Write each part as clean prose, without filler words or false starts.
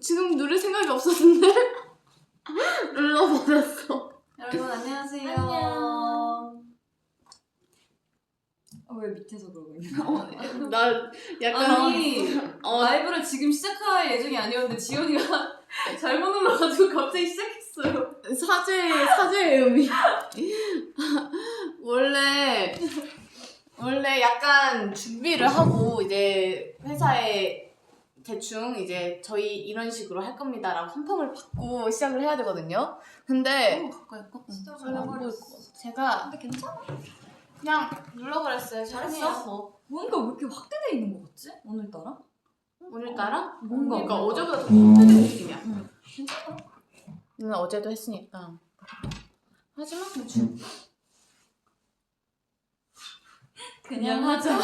지금 누릴 생각이 없었는데 눌러버렸어. 여러분 안녕하세요. 안녕. 왜 밑에서 그러고 있나? 나 약간 아니 라이브를 지금 시작할 예정이 아니었는데 지연이가 잘못 눌러가지고 갑자기 시작했어요. 사죄의 의미. 원래 약간 준비를 하고 이제 회사에 대충 이제 저희 이런 식으로 할 겁니다라고 컨펌을 받고 시작을 해야 되거든요. 근데 너무 가까이 거? 진짜 잘 안 보일 것 잘해버렸어. 같아. 제가 근데 괜찮아? 그냥 눌러버렸어요. 잘했어? 잘했어. 뭐. 뭔가 왜 이렇게 확대돼 있는 거 같지? 오늘따라? 오늘따라? 뭔가 그러니까 오늘따라. 어제보다 더 확대된 느낌이야. 응. 괜찮아. 어제도 했으니까. 하지만 그냥 하자.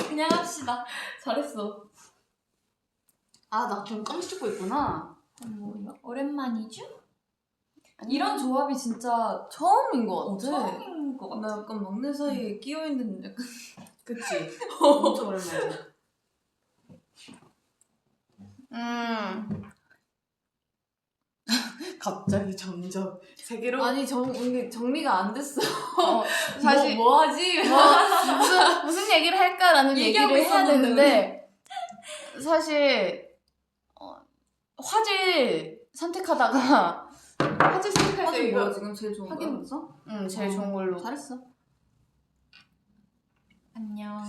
그냥 합시다. 잘했어. 아, 나 지금 껌 씹고 있구나. 뭐야? 오랜만이죠? 이런 조합이 진짜 처음인 것 같아. 처음인 것 같아. 나 약간 막내 사이에 끼어있는 약간 그치? 엄청 오랜만이야. 갑자기 점점 세계로. 아니 이게 정리가 안 됐어. 사실 뭐 하지? 무슨 얘기를 할까라는 얘기하고 얘기를 해야 있었는데. 되는데 사실 화질 선택하다가 화질 선택할 때 사실 이거 뭐야 지금 제일 좋은 거 확인- 했어? 응 제일 좋은 걸로. 잘했어. 안녕.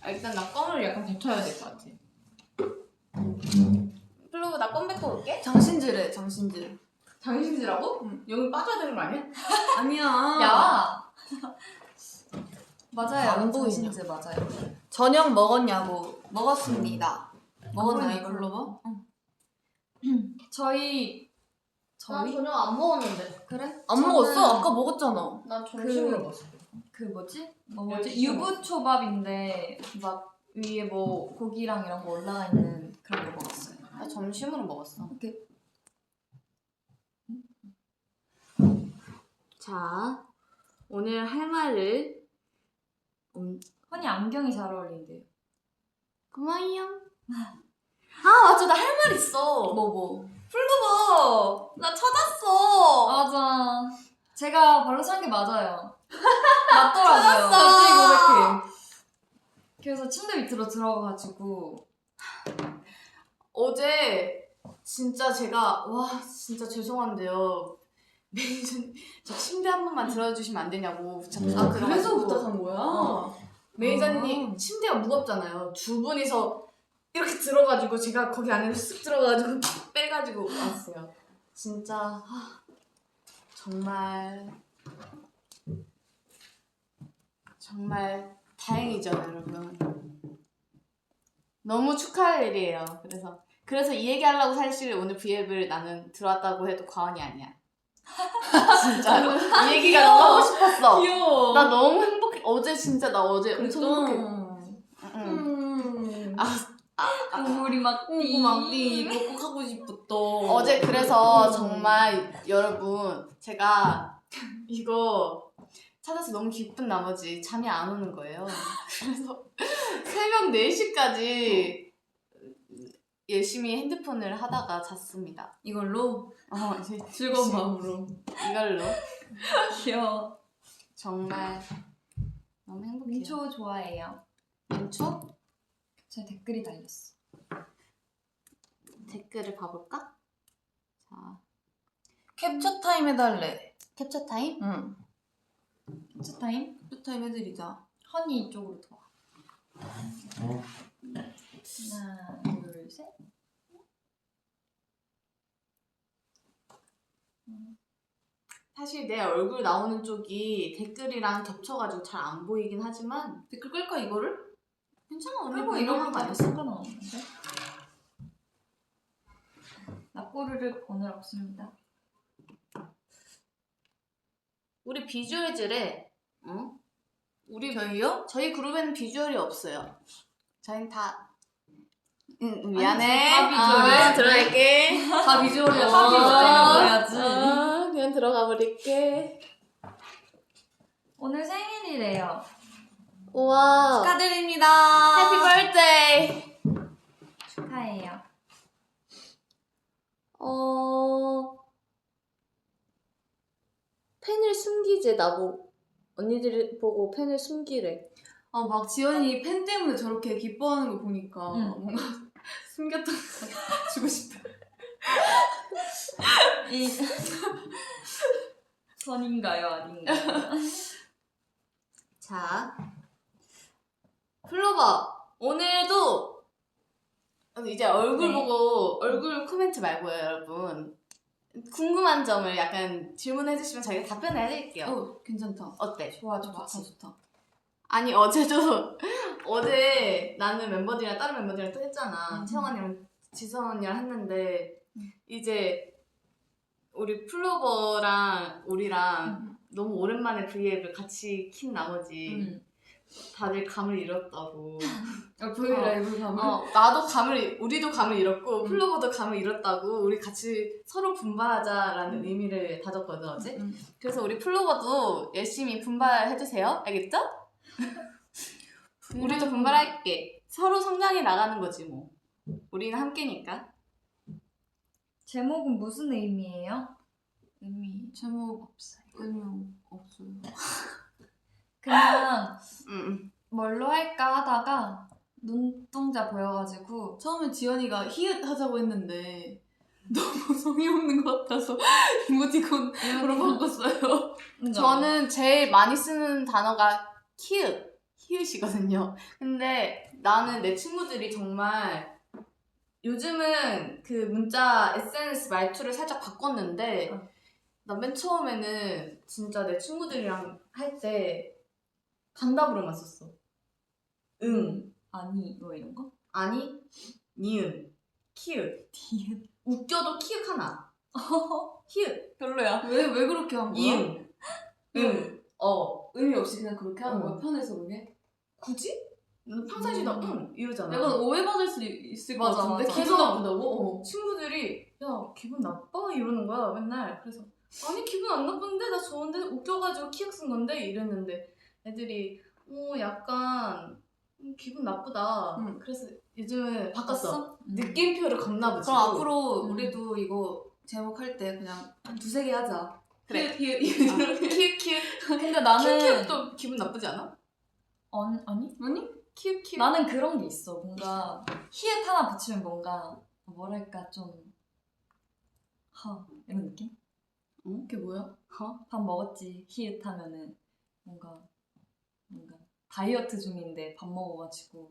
일단 나 껌을 약간 뱉어야 될 것 같아. 플로우 나 껌 뱉고 올게. 장신질해 장신질. 장신지라고? 응. 여기 빠져야 되는 거 아니야? 아니야. 야. 맞아요. 안 보이냐? 장신질 맞아요. 저녁 먹었냐고. 먹었습니다. 먹었나요? 이걸로 글로버? 응. 저희 저녁 안 먹었는데. 그래? 안 먹었어? 아까 먹었잖아. 난 점심으로 먹었어. 그 뭐지? 뭐지? 12시 유부초밥인데 막 위에 뭐 고기랑 이런 거 올라가 있는 그런 거 먹었어요. 나 점심으로 먹었어. 오케이. 자, 오늘 할 말을 허니 안경이 잘 어울린대요. 고마워요. 아 맞아, 나 할 말 있어. 뭐? 플로버, 나 찾았어. 맞아. 제가 발로 찬 게 맞아요. 맞더라고요. 찾았어. 갑자기 고백해. 그래서 침대 밑으로 들어가가지고 어제 진짜 제가 진짜 죄송한데요. 매니저님 저 침대 한 번만 들어주시면 안 되냐고 부탁드려가지고. 아 그래서 부탁한 거야? 매니저님 침대가 무겁잖아요. 두 분이서 이렇게 들어가지고 제가 거기 안에 쓱 들어가가지고 빼가지고 왔어요. 진짜 정말 다행이죠, 여러분. 너무 축하할 일이에요. 그래서 이 얘기하려고 사실 오늘 V앱을 나는 들어왔다고 해도 과언이 아니야. 진짜로 이 얘기가 너무 하고 싶었어. 귀여워. 나 너무 행복해. 나 어제 엄청 행복해. 눈물이 막 띠. 꼭 하고 싶었던. 어제 그래서 정말 여러분 제가 이거 찾아서 너무 기쁜 나머지 잠이 안 오는 거예요. 그래서 새벽 4시까지 열심히 핸드폰을 하다가 잤습니다. 이걸로 이제 즐거운 마음으로. 이걸로 귀여워. 정말 너무 행복해요. 민초 좋아해요. 민초? 제 댓글이 달렸어. 댓글을 봐볼까? 자, 캡처 타임 해달래. 캡처 타임? 응. 캡처 타임? 캡처 타임 해드리자. 허니 이쪽으로 더 와. 하나, 둘, 셋. 사실 내 얼굴 나오는 쪽이 댓글이랑 겹쳐가지고 잘 안 보이긴 하지만 댓글 끌까 이거를? 괜찮아. 언니 끌고 이런 이걸로 거 가도 아니었어? 상관없는데. 나 꼬르륵 오늘 없습니다. 우리 비주얼즈래. 응? 저희요? 저희 그룹에는 비주얼이 없어요. 저희는 다 아니, 미안해. 다 비주얼이야. 들어갈게. 다 비주얼이야. 다 비주얼이라고 해야지. 그냥 들어가 버릴게. 오늘 생일이래요. 우와. 축하드립니다. 해피 버스데이. 축하해요. 펜을 숨기제 나보고 언니들 보고 펜을 숨기래. 아, 막 지연이 팬 때문에 저렇게 기뻐하는 거 보니까 응. 뭔가 숨겼던 거 주고 싶다. 이 선인가요, 아닌가요? 자, 플로버 오늘도 이제 얼굴 네. 보고 얼굴 코멘트 말고요, 여러분. 궁금한 점을 약간 질문해주시면 저희가 답변을 해드릴게요. 괜찮다. 어때? 좋아, 좋다, 좋다. 아니 어제도 어제 나는 멤버들이랑 다른 멤버들이랑 또 했잖아. 채영 언니랑 지선 언니랑 했는데 이제 우리 플로버랑 우리랑 너무 오랜만에 V앱을 같이 킨 나머지 다들 감을 잃었다고. 브이라이브 가면 나도 우리도 감을 잃었고 플로버도 감을 잃었다고 우리 같이 서로 분발하자라는 의미를 다졌거든 어제. 그래서 우리 플로버도 열심히 분발해주세요. 알겠죠? 우리도 분발할게. 서로 성장해 나가는 거지 뭐. 우리는 함께니까. 제목은 무슨 의미예요? 제목 없어요. 의미 없어요. 그냥 응. 뭘로 할까 하다가 눈동자 보여가지고 처음에 지연이가 히읗 하자고 했는데 너무 성의 없는 것 같아서 이모티콘으로 바꿨어요. 저는 제일 많이 쓰는 단어가 히읗이거든요. 근데 나는 내 친구들이 정말 요즘은 그 문자 SNS 말투를 살짝 바꿨는데 나 맨 처음에는 진짜 내 친구들이랑 할 때 단답으로만 썼어. 응, 아니 뭐 이런 거? 아니, 니은, 키읔. 디귿 웃겨도 키읔 하나. 히읗, 별로야. 왜 그렇게 한 거야? 이응, 응, 의미 없이 그냥 그렇게 하는 어. 거야? 편해서 그게? 굳이? 평상시도 응 이러잖아. 약간 오해받을 수 있을 것 맞아, 같은데 맞아. 기분 그래서 나쁘다고? 친구들이 야 기분 나빠? 이러는 거야 맨날. 그래서 아니 기분 안 나쁜데 나 좋은데 웃겨가지고 키읔 쓴 건데 이랬는데 애들이 약간 기분 나쁘다. 응. 그래서 요즘은 바꿨어. 음. 느낌표를 겁나 붙이고. 그럼 앞으로 음. 우리도 이거 제목 할 때 그냥 한 두세 개 하자. 그래. 히읗 키읔 근데 나는 키읔도 기분 나쁘지 않아? 아니? 아니? 키읔 나는 그런 게 있어. 뭔가 히읗 하나 붙이면 뭔가 뭐랄까 좀 이런 느낌? 그게 뭐야? 밥 먹었지 히읗 하면은 뭔가 다이어트 중인데 밥 먹어가지고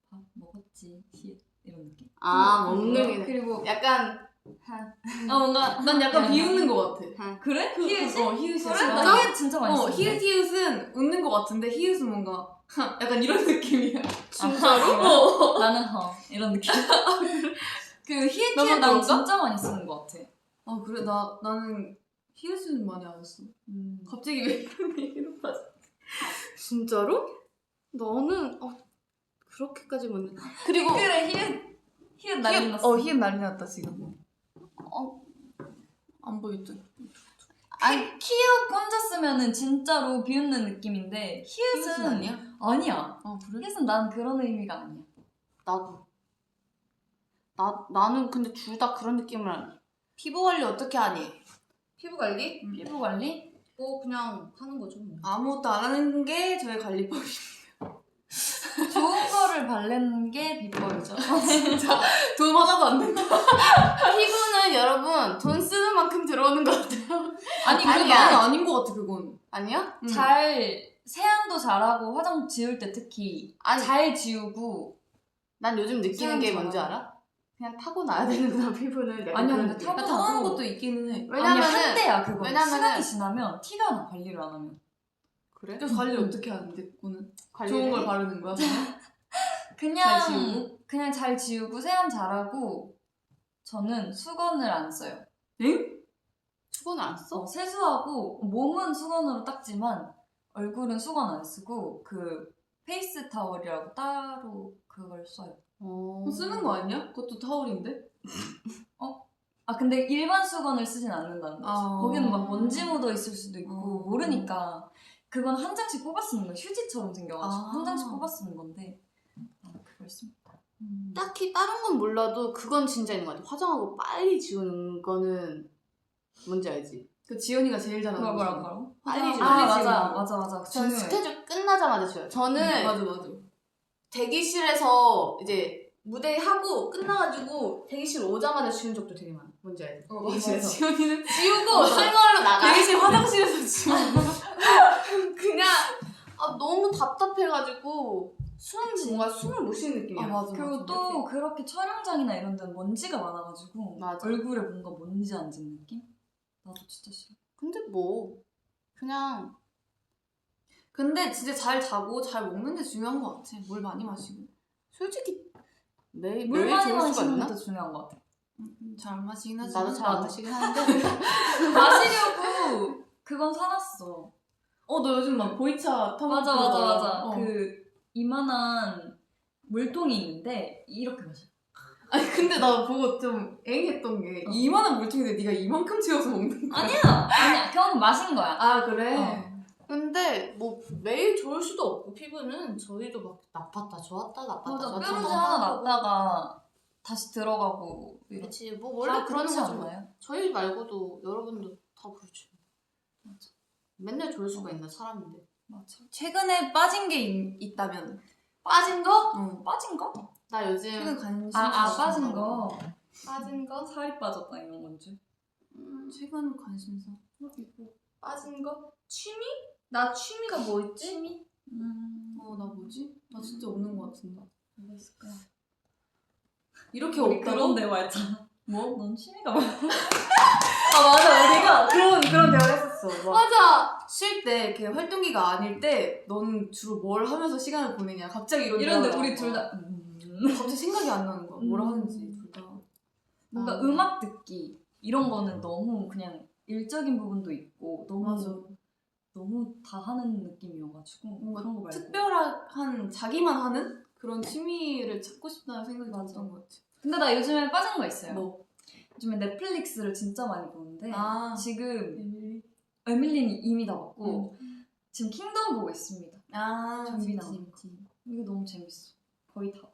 밥 먹었지 히읗 이런 느낌? 먹는 게 그리고 약간 뭔가 난 약간 비웃는 것 같아. 그래? 히읗이? 그래? 히읗이 진짜. 나 히읗 진짜 많이 쓰는데 히읗은 웃는 것 같은데 히읗은 뭔가 약간 이런 느낌이야. 진짜로? 나는 이런 느낌. 그 히읗 나만 난 진짜 많이 쓰는 것 같아. 아 그래? 나는 히읗은 많이 안 했어. 갑자기 왜 이런 얘기로 빠져? 진짜로? 너는 그렇게까지 못. 그리고 댓글에 히읗 난리 났어. 히읗 난리 났다 지금. 안 보였죠? 아니 키읔 혼자 쓰면은 진짜로 비웃는 느낌인데 히읗은 아니야? 아니야. 그래? 히읗은 난 그런 의미가 아니야. 나도. 나는 근데 둘 다 그런 느낌을 안 해. 피부 관리 어떻게 하니? 피부 관리? 피부 관리? 그냥 하는 거죠. 뭐. 아무것도 안 하는 게 저의 관리법이. 좋은 거를 바르는 게 비법이죠. 진짜 도움 하나도 안 된다. 피부는 여러분 돈 쓰는 만큼 들어오는 것 같아요. 아니 근데 아니야. 나는 아닌 것 같아 그건. 아니야? 잘 세안도 잘하고 화장 지울 때 특히 잘 지우고. 난 요즘 느끼는 게 뭔지 알아? 그냥 타고나야 되는구나 피부는. 아니야 그런 근데 느낌. 타고나도 타고나는 것도 있기는 해. 아니 한때야 그거. 왜냐면은- 시간이 지나면 티가 나 관리를 안 하면. 그래? 그래서 관리를 어떻게 하는데 그거는? 관리를 좋은 걸 해? 바르는 거야? 그냥 잘 지우고 세안 잘하고 저는 수건을 안 써요. 응? 수건을 안 써? 세수하고 몸은 수건으로 닦지만 얼굴은 수건 안 쓰고 그 페이스 타월이라고 따로 그걸 써요. 그거 쓰는 거 아니야? 그것도 타올인데? 근데 일반 수건을 쓰진 않는다는 거지. 아. 거기는 막 먼지 묻어 있을 수도 있고 어. 모르니까 그건 한 장씩 뽑아 쓰는 거야. 휴지처럼 생겨가지고 아. 한 장씩 뽑아 쓰는 건데 그걸 씁니다. 딱히 다른 건 몰라도 그건 진짜 있는 것 같아. 화장하고 빨리 지우는 거는 뭔지 알지? 그 지연이가 제일 잘하는 뭐라고 거잖아. 뭐라고? 빨리 지우는 아 거. 맞아 맞아 맞아. 전 중요해. 스케줄 끝나자마자 지워요. 저는 맞아 맞아. 대기실에서 이제 무대 하고 끝나가지고 대기실 오자마자 지운 적도 되게 많아. 뭔지 알지? 대기실에서 지연이는 지우고 설거지로 나가. 대기실 화장실에서 지우는 거. 그냥 너무 답답해가지고 뭔가 숨을 못 쉬는 느낌이야. 맞아. 그리고 또 그렇게 촬영장이나 이런 데는 먼지가 많아가지고 맞아. 얼굴에 뭔가 먼지 앉은 느낌? 나도 진짜 싫어. 근데 뭐 그냥 근데 진짜 잘 자고 잘 먹는 게 중요한 것 같아. 물 많이 마시고. 솔직히 매일 물 많이 좋을 수가 마시는 있나? 것도 중요한 것 같아. 잘 안 마시긴 하지. 나도 잘 안 마시긴 하는데 마시려고 그건 사놨어. 너 요즘 막 보이차 타고 맞아 그러더라. 맞아 맞아. 그 이만한 물통이 있는데 이렇게 마셔. 아니 근데 나 보고 좀 앵했던 게 이만한 물통인데 네가 이만큼 채워서 먹는 거야. 아니야 그건 마신 거야. 아 그래? 근데 뭐 매일 좋을 수도 없고 피부는 저희도 막 나빴다 좋았다 나빴다 맞아 좋았다 뾰루지 좋았다 하나 하고. 났다가 다시 들어가고 이렇게. 그렇지 뭐 원래 다 그런 그렇지 거죠. 않나요? 저희 말고도 여러분도 다 그렇죠. 맞아. 맨날 좋을 수가 있나 사람인데. 맞아. 최근에 빠진 게 있다면? 빠진 거? 응. 빠진 거? 나 요즘 최근 관심 빠진 거. 빠진 거? 살이 빠졌다 이런 건지. 최근 관심사. 빠진 거? 취미? 나 취미가 뭐 있지? 취미? 나 뭐지? 나 진짜 없는 것 같은데. 뭐가 있을까? 이렇게 우리 없다고? 그런 대화했잖아. 뭐? 넌 취미가 뭐야? 맞아 우리가 그런 대화를 했었어. 막 맞아. 쉴 때 이렇게 활동기가 아닐 때 넌 주로 뭘 하면서 시간을 보내냐 갑자기 이런 이런데 대화가 우리 나와. 둘 다 갑자기 생각이 안 나는 거야. 뭐라 하는지 둘 다. 뭔가 음악 듣기 이런 거는 너무 그냥 일적인 부분도 있고 너무 다 하는 느낌이어가지고 뭔가 그런 거 말고 특별한 자기만 하는 그런 취미를 찾고 싶다는 생각이 맞아. 들었던 것 같아. 근데 나 요즘에 빠진 거 있어요. 뭐? 요즘에 넷플릭스를 진짜 많이 보는데 지금 에밀리. 에밀리는 이미 다 봤고 지금 킹덤 보고 있습니다. 좀비 나오는 거. 이거 너무 재밌어. 거의 다 봐.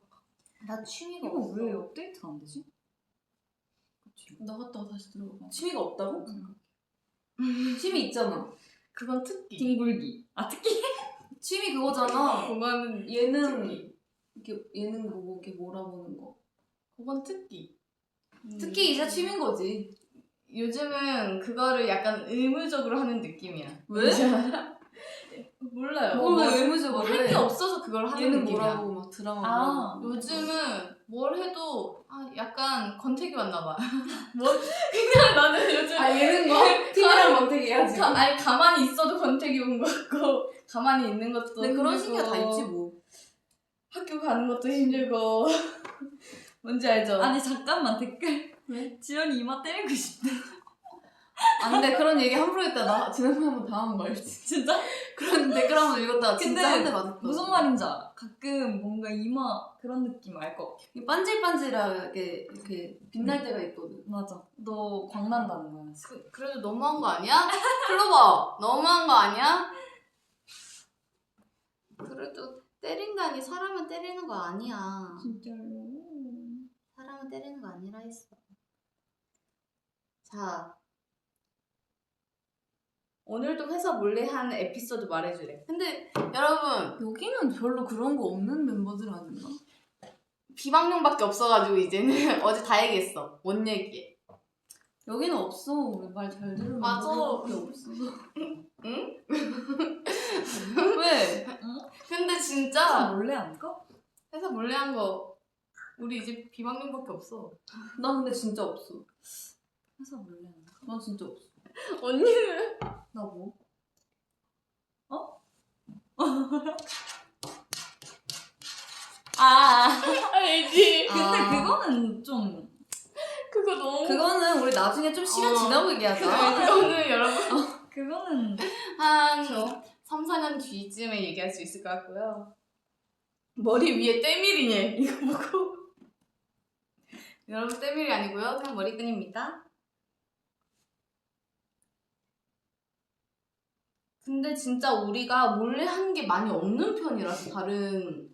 나 취미가 이거 없어. 왜 업데이트가 안 되지? 그치. 나갔다가 다시 들어가. 취미가 없다고? 응. 취미 있잖아. 그건 특기. 뒹굴기. 특기? 취미 그거잖아. 그거는 예능 특기. 이렇게 예능 보고 이렇게 몰아보는 거. 그건 특기. 특히 이제 취미인 거지. 요즘은 그거를 약간 의무적으로 하는 느낌이야. 왜? 몰라요. 왜 의무적으로 할 게 해? 없어서 그걸 하는 예능 느낌이야. 몰아보고 막 드라마 아. 몰아보고. 요즘은 뭘 해도 약간 권태기 왔나 봐. 그냥 나는 요즘 예능 거? TV랑 망태기 해야지. 아니 가만히 있어도 권태기 온 것 같고 가만히 있는 것도 근데 그런 힘들고, 시기가 다 있지 뭐. 학교 가는 것도 힘들고 뭔지 알죠? 아니 잠깐만 댓글. 왜? 지연이 이마 때리고 싶대. 근데 그런 얘기 함부로 했다 나 지난번에 한번 당한 거 알지? 진짜? 그런 댓글 한번 읽었다가 근데 진짜 한 대 맞았다. 무슨 말인지 알아. 가끔 뭔가 이마 그런 느낌 알 것 같아. 반질반질하게 이렇게 빛날 때가 있거든. 맞아. 너 광난다는 거야. 그래도 너무한 거 아니야? 클로버 너무한 거 아니야? 그래도 때린다니 사람은 때리는 거 아니야. 진짜로. 사람은 때리는 거 아니라 했어. 자, 오늘도 회사 몰래 한 에피소드 말해주래. 근데 여러분 여기는 별로 그런 거 없는 멤버들 아닌가? 비방용밖에 없어가지고 이제는 어제 다 얘기했어. 뭔 얘기해? 여기는 없어. 우리 말 잘 들으면 맞아. 멤버들밖에 없어. 응? 왜? 근데 회사 진짜 몰래 안 가? 회사 몰래 한 거 우리 이제 비방용밖에 없어. 나 근데 진짜 없어. 회사 몰래 안 가? 난 진짜 없어. 언니는? 나 뭐? 알지. 근데 그거는 좀 그거 너무. 그거는 우리 나중에 좀 시간 지나고 얘기하자. 그거는 여러분 그거는 한 3, 4년 뒤쯤에 얘기할 수 있을 것 같고요. 머리 위에 때밀이네 이거 보고. 여러분 때밀이 아니고요. 그냥 머리끈입니다. 근데 진짜 우리가 몰래 한 게 많이 없는 편이라서 다른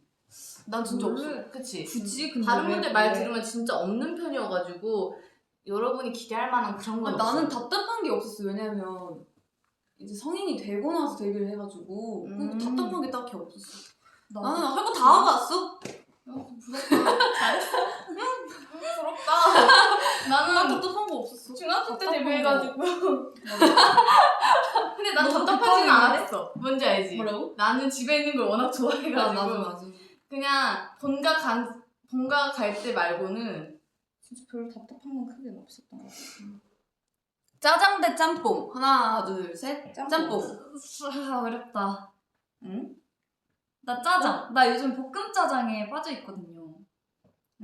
난 진짜 없어. 그치? 굳이 근데 다른 왜 분들 말 그래? 들으면 진짜 없는 편이어가지고 여러분이 기대할 만한 그런 건 아니, 나는 없어요. 답답한 게 없었어. 왜냐면 이제 성인이 되고 나서 데뷔를 해가지고 답답한 게 딱히 없었어. 나도 나는 할 거 다 하고 왔어. 부럽다. 잘했어. 부럽다. 난 나는 답답한 거 없었어. 중학교 때 답답한 데뷔해가지고. 맞아. 근데 난 너무 답답하진 급하게 않았어. 뭔지 알지? 뭐라고? 나는 집에 있는 걸 워낙 아, 좋아해가지고. 맞아. 그냥 본가 갈 때 말고는 진짜 별로 답답한 건 크게 없었던 것 같아. 짜장 대 짬뽕. 하나, 둘, 셋. 짬뽕. 어렵다. 응? 나 짜장. 나 요즘 볶음 짜장에 빠져 있거든요.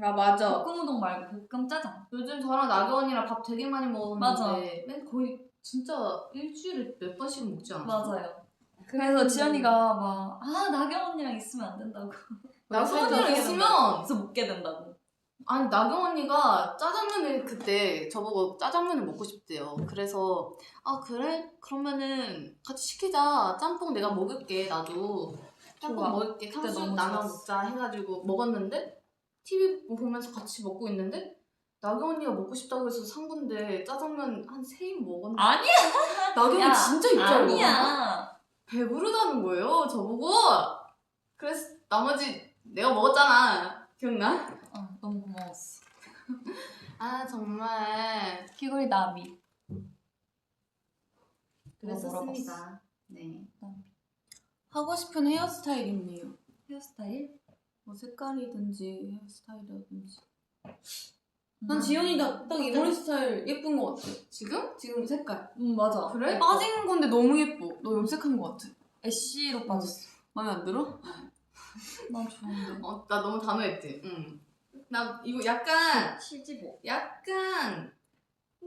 아 맞아. 볶음 우동 말고 볶음 짜장. 요즘 저랑 나경원이랑 밥 되게 많이 맞아. 먹었는데 맨 거의 진짜 일주일에 몇 번씩 먹지 않았어? 맞아요. 그래서 지연이가 막 나경 언니랑 있으면 안 된다고. 나경원이랑 있으면 그래서 먹게 된다고. 아니 나경 언니가 짜장면을 그때 저보고 짜장면을 먹고 싶대요. 그래서 아 그래? 그러면은 같이 시키자. 짬뽕 내가 먹을게. 나도 짬뽕 좋아. 먹을게. 그때 탕수육 너무 나눠 좋았어. 먹자 해가지고 먹었는데 TV 보면서 같이 먹고 있는데 나경 언니가 먹고 싶다고 해서 산 건데 짜장면 한 3입 먹었는데 아니야. 나경이 야, 진짜 입잘 먹어. 아니야. 배부르다는 거예요 저보고. 그래서 나머지 내가 먹었잖아. 기억나? 너무 고마웠어. 아 정말 귀걸이 나비. 그랬었습니다. 네. 하고 싶은 헤어스타일 있네요. 헤어스타일? 뭐 색깔이든지 헤어스타일이라든지. 난 지연이 딱 이 머리 스타일 예쁜 거 같아. 지금 색깔. 맞아. 그래? 빠진 건데 너무 예뻐. 너 염색한 거 같아. 애쉬로 빠졌어. 마음에 안 들어? 난 좋은데. 나 너무 단호했지. 응. 나 이거 약간 치지 뭐.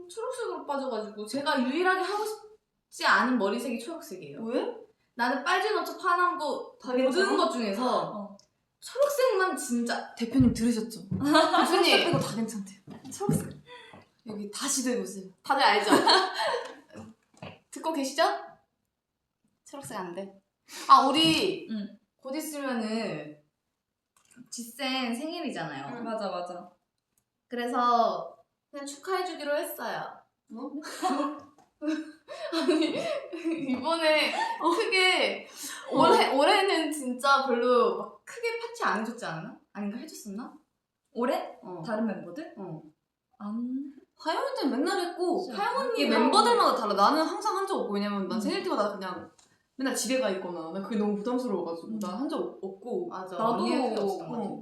초록색으로 빠져가지고 제가 유일하게 하고 싶지 않은 머리색이 초록색이에요. 왜? 나는 빨주 노초 파남고 다 모든 괜찮아? 것 중에서 어. 초록색만 진짜 대표님 들으셨죠? 초록색 대표님 빼고 다 괜찮대요. 초록색. 여기 다시 대보세요. 다들 알죠? 듣고 계시죠? 초록색 안 돼. 아 우리 응. 곧 있으면은 지쌤 생일이잖아요. 맞아. 그래서 그냥 축하해주기로 했어요. 뭐? 아니 이번에 크게 올해는 진짜 별로 막 크게 파티 안 해줬지 않았나? 아닌가 해줬었나? 올해? 어. 다른 멤버들? 어. 안. 하영 때는 맨날 했고 진짜. 하영 언니 이게 멤버들마다 달라. 나는 항상 한 적 없고 왜냐면 난 음. 생일 때마다 그냥 맨날 집에 가 있거나 난 그게 너무 부담스러워가지고 난 한 적 없고 맞아. 나도 언니가 크게 없었던 것 같아.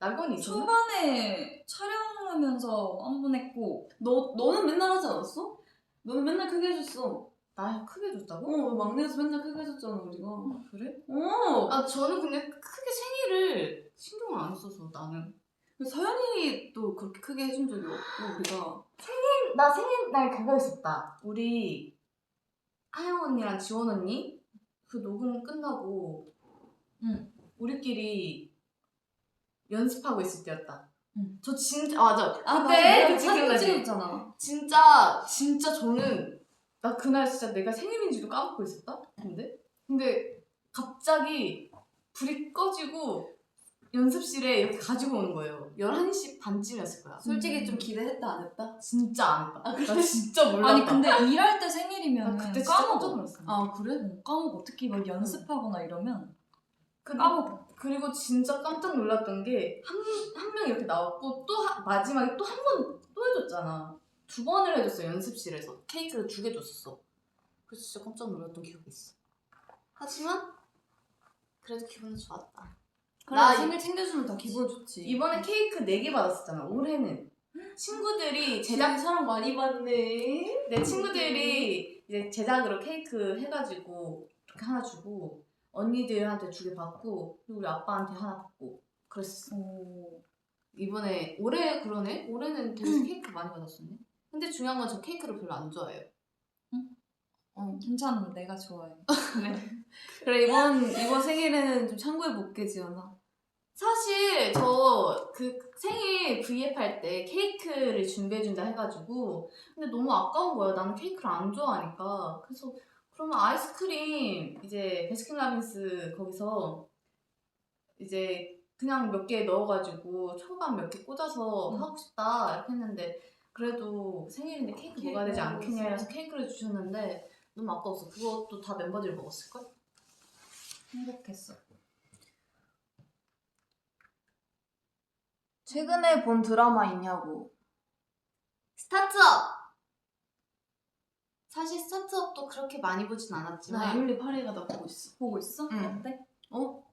낙원이 있었나? 초반에 촬영하면서 한 번 했고 너는 맨날 하지 않았어? 너는 맨날 크게 해줬어. 나 크게 해줬다고? 막내에서 맨날 크게 해줬잖아 우리가. 그래? 어. 아 저는 근데 크게 생일을 신경을 안 써서 나는. 서연이도 그렇게 크게 해준 적이 없고 우리가. 나 생일날 그거 있었다. 우리 하영 언니랑 지원 언니 그 녹음 끝나고 응. 우리끼리 연습하고 있을 때였다. 응. 저 진짜 맞아. 맞아. 그때 내가 그 사진 기억나지? 찍었잖아. 진짜 저는 나 그날 진짜 내가 생일인지도 까먹고 있었다. 근데 갑자기 불이 꺼지고 연습실에 이렇게 가지고 오는 거예요. 11시 반쯤이었을 거야. 솔직히 좀 기대했다 안 했다? 진짜 안 했다. 나 진짜 몰랐다. 아니 근데 일할 때 나 생일이면 그때 진짜 깜짝 까먹어. 놀랐어. 아 그래? 까먹어. 특히 막 연습하거나 이러면 근데 까먹어. 그리고 진짜 깜짝 놀랐던 게 한 명 이렇게 나왔고 또 마지막에 또 한 번 또 해줬잖아. 2번을 해줬어. 연습실에서 케이크를 2개 줬었어. 그래서 진짜 깜짝 놀랐던 기억이 있어. 하지만 그래도 기분은 좋았다. 그래 나 생일 챙겨주면 다 기분 좋지. 이번에 케이크 4개 받았었잖아. 올해는 친구들이 제작 사랑 많이 받네. 내 친구들이 이제 제작으로 케이크 해가지고 이렇게 하나 주고 언니들한테 2개 받고 그리고 우리 아빠한테 하나 받고 그랬었어. 이번에 올해 그러네? 올해는 되게 케이크 많이 받았었네. 근데 중요한 건 저 케이크를 별로 안 좋아해요. 괜찮아. 내가 좋아해. 그래 이번 생일에는 좀 참고해 볼게 지연아. 사실 저 그 생일 V앱 할 때 케이크를 준비해준다 해가지고 근데 너무 아까운 거야. 나는 케이크를 안 좋아하니까. 그래서 그러면 아이스크림 이제 베스킨라빈스 거기서 이제 그냥 몇 개 넣어가지고 초밥 몇 개 꽂아서 하고 싶다 이렇게 했는데 그래도 생일인데 케이크 먹어야 되지 않겠냐 해서 케이크를 주셨는데 너무 아까웠어. 그것도 다 멤버들이 먹었을걸? 행복했어. 최근에 본 드라마 있냐고. 스타트업! 사실 스타트업도 그렇게 많이 보진 나 않았지만 에밀리 파리가 나 보고 있어. 보고 있어? 응. 어때?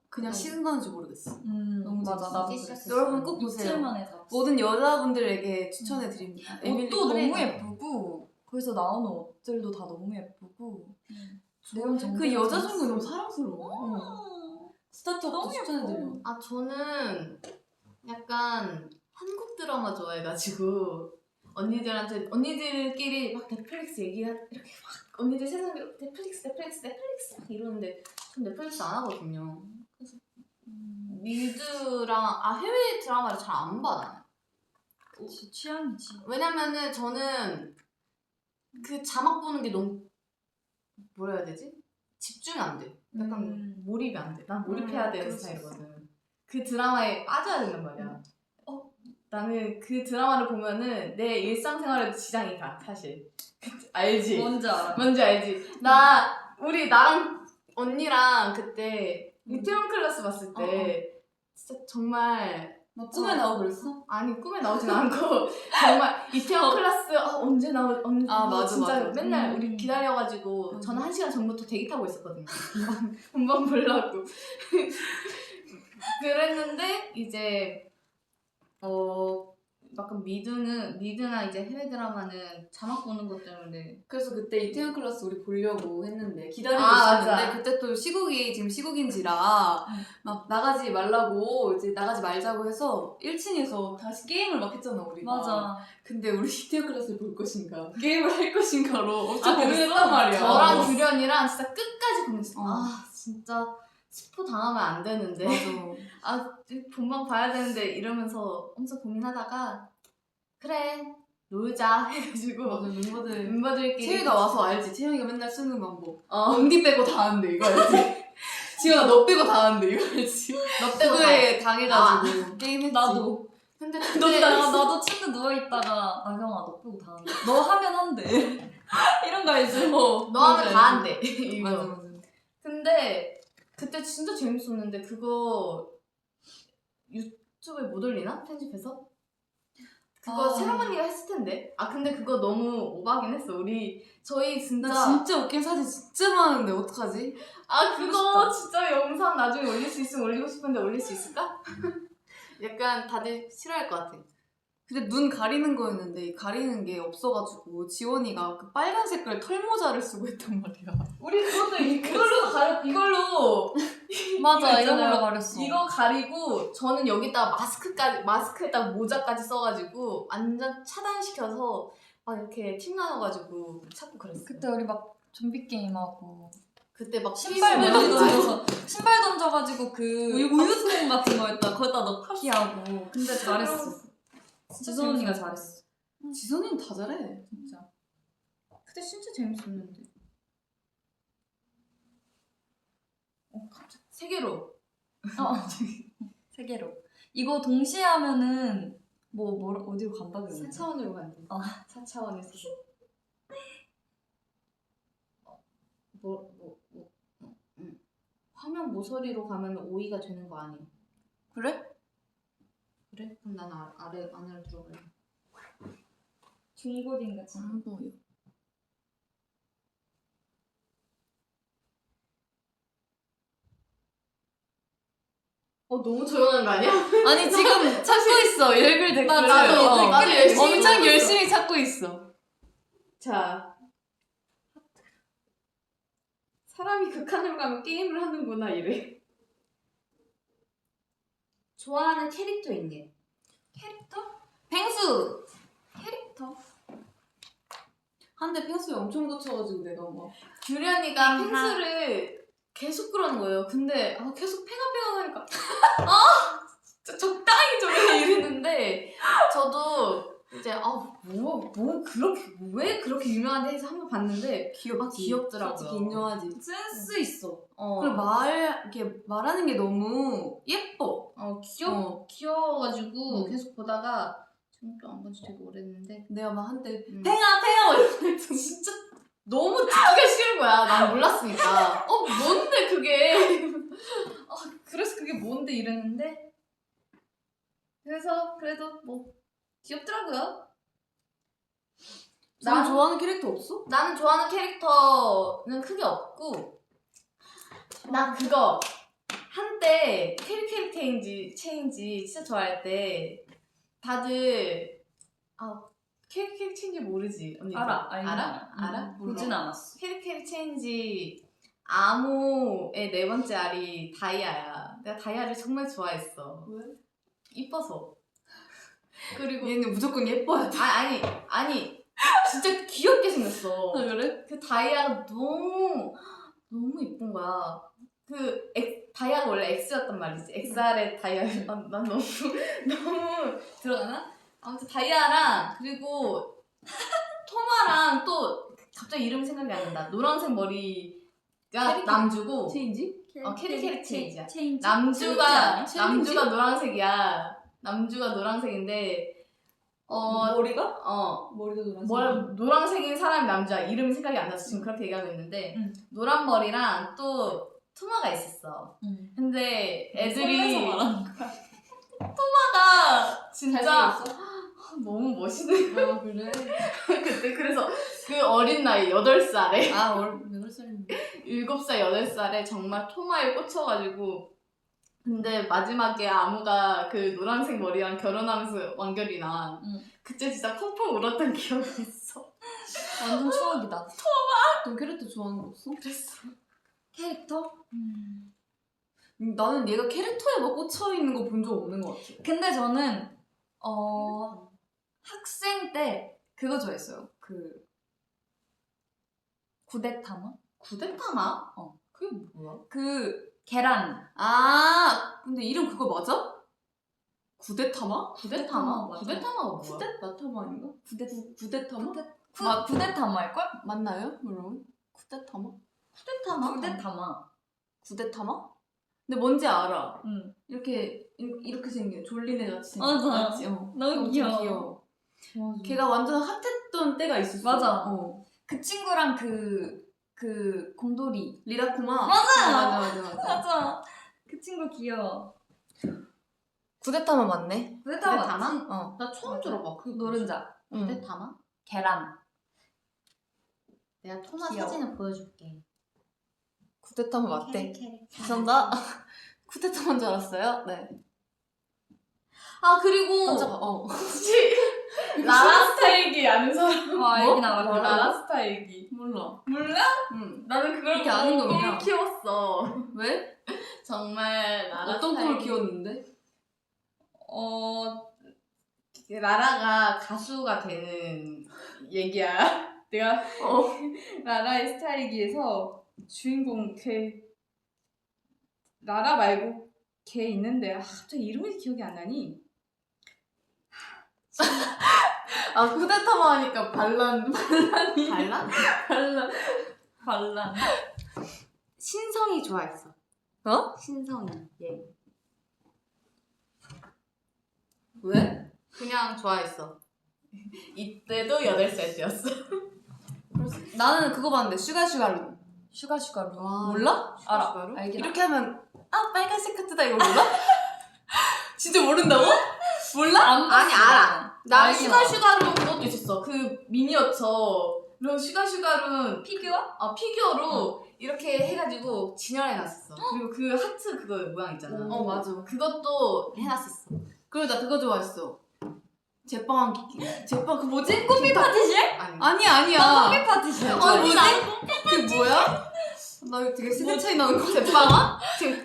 그냥 시즌 가는지 모르겠어. 너무 맞아. 재밌어. 나도 이제 그랬어. 시작했어. 여러분 꼭 보세요. 이틀 만에 다 봤어. 모든 여자분들에게 추천해 드립니다. 옷도 너무 예쁘고 거기서 나오는 옷들도 다 너무 예쁘고 내용 정보 그 여자 중에 너무 사랑스러워. 스타트업도 너무 추천해드려. 아 저는 약간 한국 드라마 좋아해가지고 언니들끼리 막 넷플릭스 이렇게 막 언니들 세상에 넷플릭스 막 이러는데 전 넷플릭스 안 하거든요. 그래서 미드랑 해외 드라마를 잘 안 봐 나는. 그치, 취향이지. 왜냐면은 저는 그 자막 보는 게 너무 뭐라 해야 되지? 집중이 안 돼. 약간 몰입이 안 돼. 난 몰입해야 되는 그럴 수 스타일이거든. 그 드라마에 빠져야 된단 말이야. 나는 그 드라마를 보면은 내 일상생활에도 지장이 가, 사실. 알지? 뭔지 알아. 뭔지 알지? 나랑 언니랑 그때 이태원 클래스 봤을 때 진짜 정말 너 꿈에 나오고 그랬어? 아니 꿈에 나오진 않고 정말 이태원 클래스 언제 언제 맞아, 진짜 맞아. 맨날 우리 기다려가지고 저는 1시간 전부터 대기 타고 있었거든요. 금방 보려고. 그랬는데 이제 약간 미드나 이제 해외 드라마는 자막 보는 것 때문에 그래서 그때 이태원 클래스 우리 보려고 했는데 기다리고 아, 있었는데 맞아. 그때 또 지금 시국인지라 막 나가지 말라고 이제 나가지 말자고 해서 1층에서 다시 게임을 막 했잖아 우리가. 맞아. 근데 우리 이태원 클래스를 볼 것인가 게임을 할 것인가로 엄청 그랬어? 고민했단 말이야. 저랑 규련이랑 진짜 끝까지 고민했어. 어. 진짜 스포 당하면 안 되는데 맞아. 본방 봐야 되는데 이러면서 엄청 고민하다가 그래 놀자 해가지고 맞아 멤버들 멤버들끼리 채유가 와서 알지. 채영이가 맨날 쓰는 방법. 어. 언니 빼고 다 하는데 이거 알지? 지영아 너 빼고 다 하는데 이거 알지? 너 빼고 다 그거에 당해가지고 게임했지. 나도. 근데 나도 침대 누워있다가 나경아 너 빼고 다 한대. 너 하면 한대. 이런 거 알지? 너 하면 다 한대 이거. 맞아. 근데 그때 진짜 재밌었는데 그거 유튜브에 못 올리나? 편집해서? 그거 채령 언니가 했을 텐데. 근데 그거 너무 오바긴 했어. 저희 진짜 나 진짜 웃긴 사진 진짜 많은데 어떡하지? 그거 진짜 영상 나중에 올릴 수 있으면 올리고 싶은데 올릴 수 있을까? 약간 다들 싫어할 것 같아. 근데 눈 가리는 거였는데 가리는 게 없어가지고 지원이가 그 빨간 색깔 털모자를 쓰고 했단 말이야. 우리 그것도 이걸로 맞아, 이거 이런 있잖아요. 걸로 가렸어. 이거 가리고 저는 여기다가 마스크에다가 모자까지 써가지고 완전 차단시켜서 막 이렇게 팀 나눠가지고 찾고 그랬어. 그때 우리 막 좀비 게임하고 그때 막 신발 TV 멀리 보면서 던져서 신발 던져가지고 그 우유통 같은 거였다 거기다 넣기 하고. 근데 잘했어. 지선 언니가 잘했어. 지선이는 다 잘해. 진짜. 그때 진짜 재밌었는데. 갑자기 세계로. 세 개로. 이거 동시에 하면은 뭐 어디로 간다 그러는데. 4차원으로 간대. 4차원에서. 화면 모서리로 가면 오이가 되는 거 아니야? 그래? 그래? 그럼 난 안으로 들어갈래. 중고딩 같이. 안 보여. 너무 조용한 거 아니야? 아니 지금 찾고 있어 읽을 댓글을. 나도 열심히 엄청 찾고 열심히 찾고 있어. 자. 사람이 극한으로 가면 게임을 하는구나 이래. 좋아하는 캐릭터 있니? 펭수. 캐릭터. 한때 펭수에 엄청 꽂혀가지고 내가 막 규련이가 펭수를 계속 그러는 거예요. 근데 계속 팽아팽아 하니까 진짜 적당히 좀 해 이랬는데 저도 이제 왜 그렇게 유명한데 해서 한번 봤는데 귀엽지. 귀엽더라고요. 솔직히 인정하지. 센스 있어. 그리고 이렇게 말하는 게 너무 예뻐. 귀여워가지고 응. 계속 보다가 지금 또 안 본지 되게 오래됐는데 내가 막 한때 음. 팽아 이러고 진짜 너무 듣기가 싫은 거야. 난 몰랐으니까. 뭔데 그게? 그래서 그게 뭔데 이랬는데 그래서 그래도 뭐 귀엽더라고요. 난 좋아하는 캐릭터 없어? 나는 좋아하는 캐릭터는 크게 없고 나 그거 한때 캐릭 체인지 진짜 좋아할 때 다들 캐릭 체인지 모르지 언니? 알아? 보진 않았어. 캐릭 체인지 아무의 4번째 알이 다이아야. 내가 다이아를 정말 좋아했어. 왜? 이뻐서. 그리고 얘는 무조건 예뻐야 돼. 아니 진짜 귀엽게 생겼어. 그래? 그 다이아가 너무 이쁜 거야. 다이아가 원래 X였단 말이지. XR의 다이아. 난 너무 들어가나? 아무튼 다이아랑 그리고 토마랑 또 갑자기 이름이 생각이 안 난다. 노란색 머리가 남주고 체인지? 캐릭 체인지야. 체인지? 남주가 체인지? 노란색이야. 남주가 노란색인데 머리가? 머리가 노란색. 노란색인 사람이 남자. 이름이 생각이 안 나서 지금 그렇게 얘기하고 있는데 노란 머리랑 또 토마가 있었어. 근데 애들이 토마가 진짜 너무 멋있는 거야. 그래? 그때 그래서 그 어린 나이 8살에 8살인데. 7살 8살에 정말 토마에 꽂혀가지고 근데 마지막에 아무가 그 노란색 머리랑 결혼하면서 완결이 나. 그때 진짜 펑펑 울었던 기억이 있어. 완전 추억이다. 넌 캐릭터 좋아하는 거 없어? 그랬어. 캐릭터? 나는 얘가 캐릭터에 막 꽂혀있는 거 본 적 없는 것 같아. 근데 저는 학생 때 그거 좋아했어요. 구데타마? 구데타마? 어. 그게 뭐야? 계란. 근데 이름 그거 맞아? 구데타마? 구데타마? 맞아. 구데타마가 뭐야? 구데타마 아닌가? 구데타마? 구데타마일걸? 맞나요? 여러분? 구데타마? 구데타마? 구데타마. 구데타마? 근데 뭔지 알아. 응. 이렇게 생겨. 졸린 애 같이 생겨. 맞아. 맞지? 너무 엄청 귀여워. 걔가 완전 핫했던 때가 있었어. 맞아. 그 친구랑 그 곰돌이. 리라쿠마. 맞아요. 맞아. 맞아. 그 친구 귀여워. 구데타마 맞네. 구데타마 맞지? 나 처음 맞아. 들어봐. 그게 노른자. 구데타마? 계란. 내가 토마 귀여워. 사진을 보여줄게. 구데타마 맞대. 캐릭. 죄송합니다. 구데타마인 줄 알았어요? 네. 그리고 깜짝아. 혹시 라라 스타일기 아는 사람? 알긴 알아. 라라 스타일기. 몰라. 몰라? 응. 나는 그걸 이렇게 아는 거구나. 꿈을 키웠어. 왜? 정말 라라 어떤 스타일기. 꿈을 키웠는데? 라라가 가수가 되는 얘기야. 내가 라라의 스타일기에서 주인공 라라 말고 걔 있는데 갑자기 이름이 기억이 안 나니? 구데타마 하니까 반란이. 반란. 신성이 좋아했어. 신성이. 얘. 왜? 그냥 좋아했어. 이때도 8살 때였어. 나는 그거 봤는데 슈가슈가루. 슈가슈가루. 몰라? 알아. 알긴 이렇게 하면 빨간색 하트다 이거 몰라? 진짜 모른다고? 몰라? 아니 알아. 나 알긴 슈가슈가루 그것도 있었어. 그 미니어처. 그리고 슈가슈가루 피규어? 피규어로 이렇게 해가지고 진열해놨었어. 그리고 그 하트 그거 모양 있잖아. 맞아. 그것도 해놨었어. 그리고 나 그거 좋아했어. 제빵 그 뭐지? 커피 파티시에? 아니야. 커피 파티시에. 뭐지? 그 뭐야? 나 이거 되게 세대 차이 나는 거 같아. 제빵아?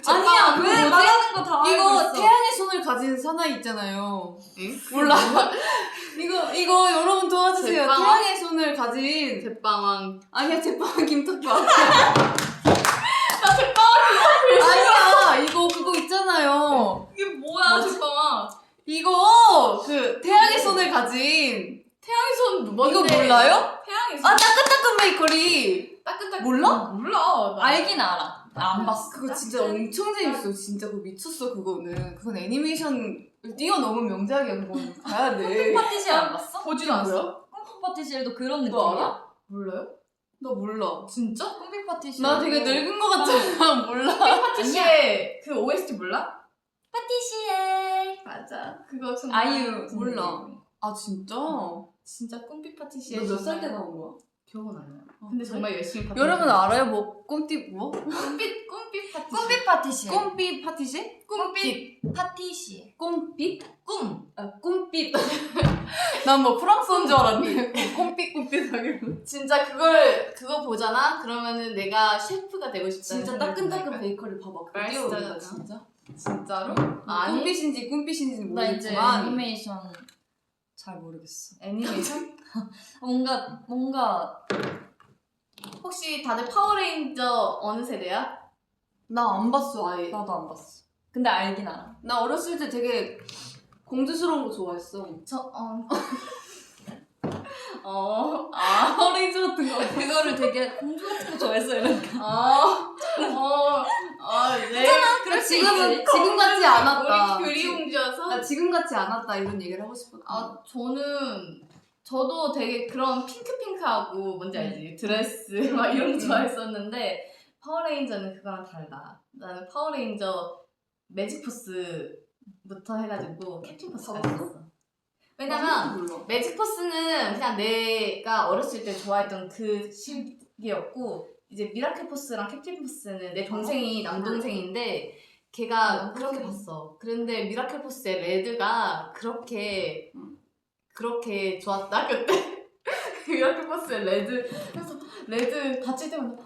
아니야. 왜 뭐지? 말하는 거 다 알고 이거 있어. 태양의 손을 가진 사나이 있잖아요. 응? 몰라. 이거 여러분 도와주세요. 제빵? 태양의 손을 가진 제빵왕. 아니야 제빵 김탁과. 나 제빵 아니야 이거 그거 있잖아요. 이게 뭐야 뭐지? 제빵왕. 이거 그 태양의 손을 가진 태양의 손 뭔데? 이거 몰라요? 태양의 손. 아 따끈따끈 베이커리. 따끈따끈. 몰라? 몰라. 나. 알긴 알아. 나 안 봤어. 그거 진짜 엄청 재밌어. 진짜 그거 미쳤어 그거는. 그건 애니메이션을 뛰어넘은 명작이야. 그거는 가야 돼. 파티시 안 봤어? 보지도 않았어? 꽁피 파티시엘도 그런 느낌이야? 너 알아? 몰라요? 나 몰라. 진짜? 꽁피 파티시엘. 나 되게 늙은 거 같잖아. 몰라. 파티시의 그 OST 몰라? 파티시엘. 맞아. 그거 좀 아이유. 몰라. 아 진짜? 너 진짜 꿈빛 파티시에 몇 살 때 나온 거야? 기억은 안 나요. 근데 그래? 정말 열심히 봤던 여러분 알아요? 뭐 꿈띠 뭐? 꿈빛 파티시. 꽁피 파티시엘. 꿈빛 파티시? 꿈빛 파티시엘. 꿈빛? 꿈. 아 꿈빛. 난 뭐 프랑스어인 줄 알았네. 꿈빛 하길래. 진짜 그거 보잖아. 그러면은 내가 셰프가 되고 싶다는 진짜 생각이 따끈따끈 든다니까. 베이커리 봐봐. 그거 맛있다, 뛰어오른다 진짜. 진짜. 진짜로? 아니 꿈빛인지는 나 이제 모르겠지만 애니메이션 잘 모르겠어. 애니메이션? 뭔가 혹시 다들 파워레인저 어느 세대야? 나 안 봤어 아예. 나도 안 봤어. 근데 알긴 알아. 나 어렸을 때 되게 공주스러운 거 좋아했어. 허리즈 같은 거. 그거를 되게 공주 같은 거 좋아했어 이러니까. 네. 그럴 수 지금은 있지. 지금 같지 않았다. 우리 그리움져서? 나 지금 같지 않았다 이런 얘기를 하고 싶었다. 저도 되게 그런 핑크핑크하고 뭔지 알지? 드레스 막 이런 거 좋아했었는데 파워레인저는 그거랑 달라. 나는 파워레인저 매직포스부터 해가지고 캡틴포스까지 했어. 왜냐면 몰라. 매직포스는 그냥 내가 어렸을 때 좋아했던 그 시기였고 이제 미라클포스랑 캡틴포스는 내 동생이 남동생인데 걔가 그렇게 봤어. 그런데 미라클포스의 레드가 그렇게 좋았다 그때. 미라클포스의 레드. 그래서 레드 다칠 때마다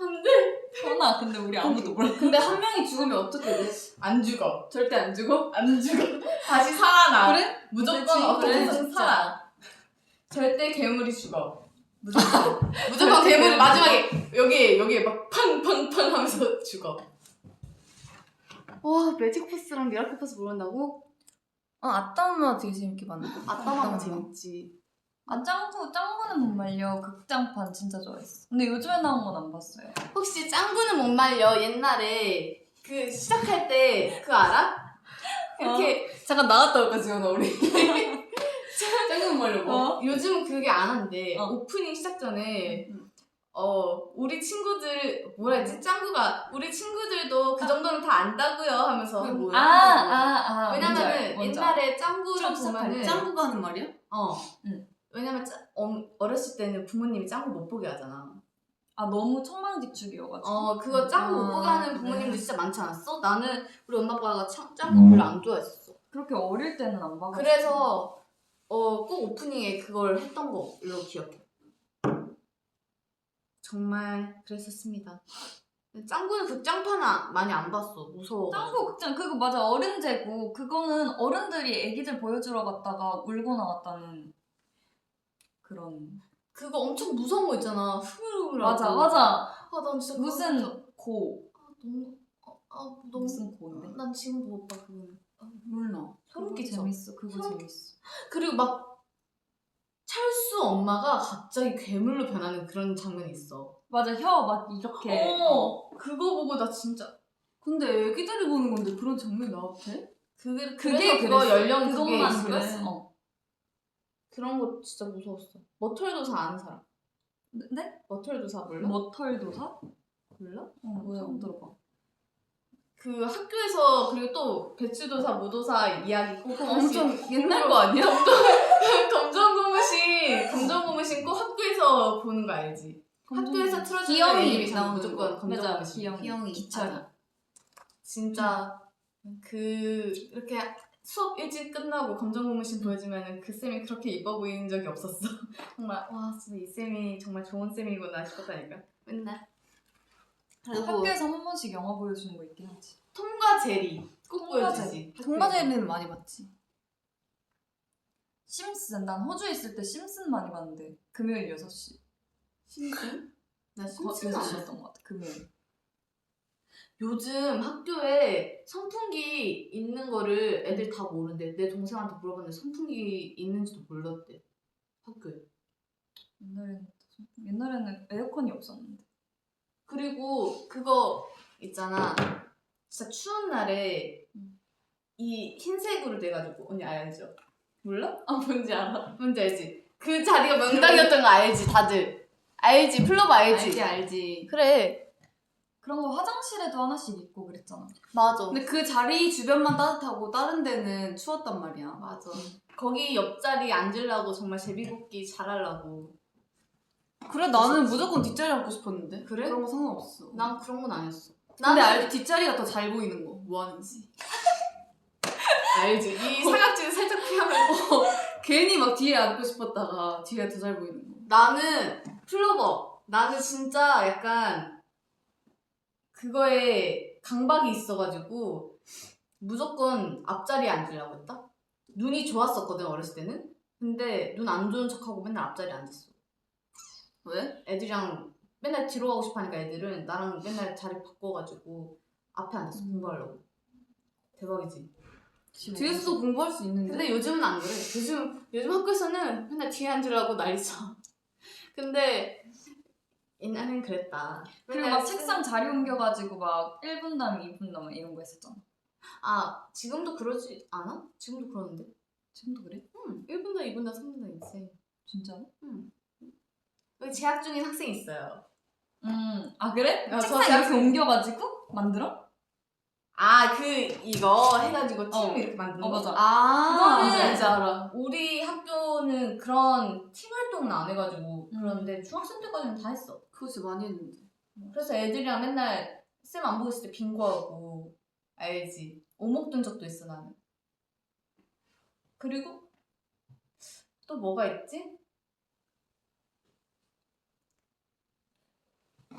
안돼. 현아 근데 우리 아무도 몰라. 근데 한 명이 죽으면 어떻게 돼? 안 죽어. 절대 안 죽어? 안 죽어. 다시 살아나. 그래? 무조건 그치? 어떻게든 그래, 진짜. 살아. 절대 괴물이 죽어. 무조건 괴물이 마지막에 여기에 막 팡팡팡 하면서 죽어. 와 매직포스랑 미라클포스 모른다고? 아따마 되게 재밌게 봤는데. 아따마가 재밌지. 아 짱구는 못 말려. 극장판 진짜 좋아했어. 근데 요즘에 나온 건 안 봤어요. 혹시 짱구는 못 말려 옛날에 그 시작할 때 그거 알아? 이렇게 잠깐 나갔다 올까 지원아 우리. 짱구 말려고. 요즘은 그게 안 한대. 어. 오프닝 시작 전에 우리 친구들 뭐라 했지? 짱구가 우리 친구들도 그 정도는 다 안다고요 하면서 그게 뭐야? 왜냐면은 뭔지 알아. 옛날에 짱구를 처음 시작할 보면은 때 짱구가 하는 말이야? 응. 왜냐면 어렸을 때는 부모님이 짱구 못 보게 하잖아. 아 너무 천방지축이어가지고. 그거 짱구 못 보게 하는 그래. 부모님들 진짜 많지 않았어? 나는 우리 엄마 아빠가 짱구 별로 안 좋아했었어. 그렇게 어릴 때는 안 봐가지고. 그래서 꼭 오프닝에 그걸 했던 걸로 기억해. 정말 그랬었습니다. 짱구는 극장판 많이 안 봤어. 무서워. 짱구 극장 그거 맞아 어른제고 그거는 어른들이 애기들 보여주러 갔다가 울고 나왔다는 그런. 그거 엄청 무서운 거 있잖아. 흐물흐물. 맞아. 난 진짜 무슨 그거 고 너무 무슨 고인데? 난 지금도 못 봐 그거는. 몰라. 소름 그거 끼쳐. 재밌어. 그거 소름 재밌어. 그리고 막 찰수 엄마가 갑자기 괴물로 변하는 그런 장면이 있어. 맞아 혀 막 이렇게. 그거 보고 나 진짜 근데 애기들이 보는 건데 그런 장면이 나와도 돼? 그래서 그게 그거 그랬어. 연령 그게 그것만 있어. 그랬어. 그런 거 진짜 무서웠어. 머털도사 아는 사람? 네? 머털도사 몰라? 머털도사? 몰라? 뭐야? 처음 들어봐. 그 학교에서 그리고 또 배추도사, 무도사 이야기 꼭 하나씩 엄청 옛날 거 아니야? 검정고무신 꼭 학교에서 보는 거 알지? 학교에서 틀어주는 기영이 애니메이션 나오는 무조건 거. 검정고무신. 기영이. 기영이. 기철이. 진짜 이렇게 수업 일찍 끝나고 검정고무신 보여주면 그 쌤이 그렇게 이뻐 보이는 적이 없었어. 정말 와 진짜 이 쌤이 정말 좋은 쌤이구나 싶었다니까. 맨날. 그리고 학교에서 한 번씩 영화 보여주는 거 있긴 하지. 톰과 제리 꼭 톰과 보여주지. 동가제는 많이 봤지. 심슨. 난 호주에 있을 때 심슨 많이 봤는데 금요일 6시. 심슨? 나 심슨 심슨 안 봤어. 6시였던 것 같아. 금요일. 요즘 학교에 선풍기 있는 거를 애들 다 모른대. 내 동생한테 물어봤는데 선풍기 있는지도 몰랐대. 학교에. 옛날에는 에어컨이 없었는데. 그리고 그거 있잖아. 진짜 추운 날에 이 흰색으로 돼가지고 언니 알죠? 몰라? 아 뭔지 알아. 뭔지 알지? 그 자리가 명당이었던 거 알지? 다들 알지? 플로버 알지? 알지. 그래. 그런 거 화장실에도 하나씩 있고 그랬잖아. 맞아. 근데 그 자리 주변만 따뜻하고 다른 데는 추웠단 말이야. 맞아. 거기 옆자리 앉으려고 정말 제비뽑기 잘하려고. 그래 나는 무조건 뒷자리 앉고 싶었는데. 그래? 그런 거 상관없어. 난 그런 건 아니었어. 근데 알지 뒷자리가 더 잘 보이는 거. 뭐 하는지. 알지. 이 사각지대 살짝 피하면 괜히 막 뒤에 앉고 싶었다가 뒤에 더 잘 보이는 거. 나는 플로버. 나는 진짜 약간 그거에 강박이 있어가지고 무조건 앞자리에 앉으려고 했다. 눈이 좋았었거든 어렸을 때는. 근데 눈 안 좋은 척하고 맨날 앞자리에 앉았어. 왜? 애들이랑 맨날 뒤로 가고 싶어 하니까 애들은 나랑 맨날 자리 바꿔가지고 앞에 앉았어. 공부하려고. 대박이지. 뒤에서도 공부할 수 있는데. 근데 요즘은 안 그래. 요즘 학교에서는 맨날 뒤에 앉으려고 난리쳐. 근데 옛날엔 그랬다. 그리고 막 책상 자리 옮겨가지고 막 1분당, 2분당 이런 거 했었잖아. 아 지금도 그러지 않아? 지금도 그러는데? 지금도 그래? 응. 1분당, 2분당, 3분당 있지. 진짜로? 응. 여기 재학 중인 학생이 있어요. 아 그래? 저 책상 재학 이렇게 옮겨가지고 만들어? 아 이거 해가지고 팀 어. 이렇게 만드는 거? 맞아. 그거는 알지 알아. 우리 학교는 그런 팀 활동은 안 해가지고 그런데 중학생 때까지는 다 했어. 그거 진짜 많이 했는데. 그래서 애들이랑 맨날 쌤 안 보고 있을 때 빙고하고 알지? 오목 든 적도 있어 나는. 그리고 또 뭐가 있지?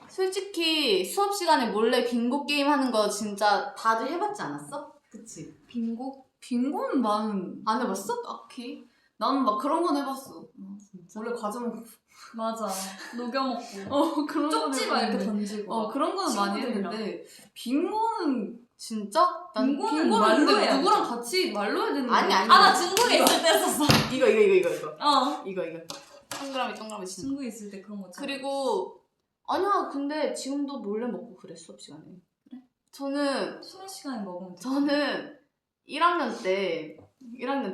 솔직히 수업 시간에 몰래 빙고 게임 하는 거 진짜 다들 해봤지 않았어? 그치? 빙고? 빙고는 나는 안 해봤어? 딱히. 나는 막 그런 건 해봤어. 진짜? 원래 과자 먹고. 맞아. 녹여먹고. 그런 건 쪽지 막 이렇게 해봤는데. 던지고. 그런 거는 많이 친구들이랑. 했는데 빙고는 진짜? 난 빙고는 빙고는 말로 근데 해야지. 누구랑 같이 말로 해야 되는 거 아니, 아니. 아, 나 중국에 있을 때 했었어. 이거 어. 이거 동그라미 진짜. 중국에 있을 때 그런 거 참. 그리고 아니야 근데 지금도 몰래 먹고 그래 수업 시간에. 그래? 저는 쉬는 시간에 먹으면 돼. 1학년 때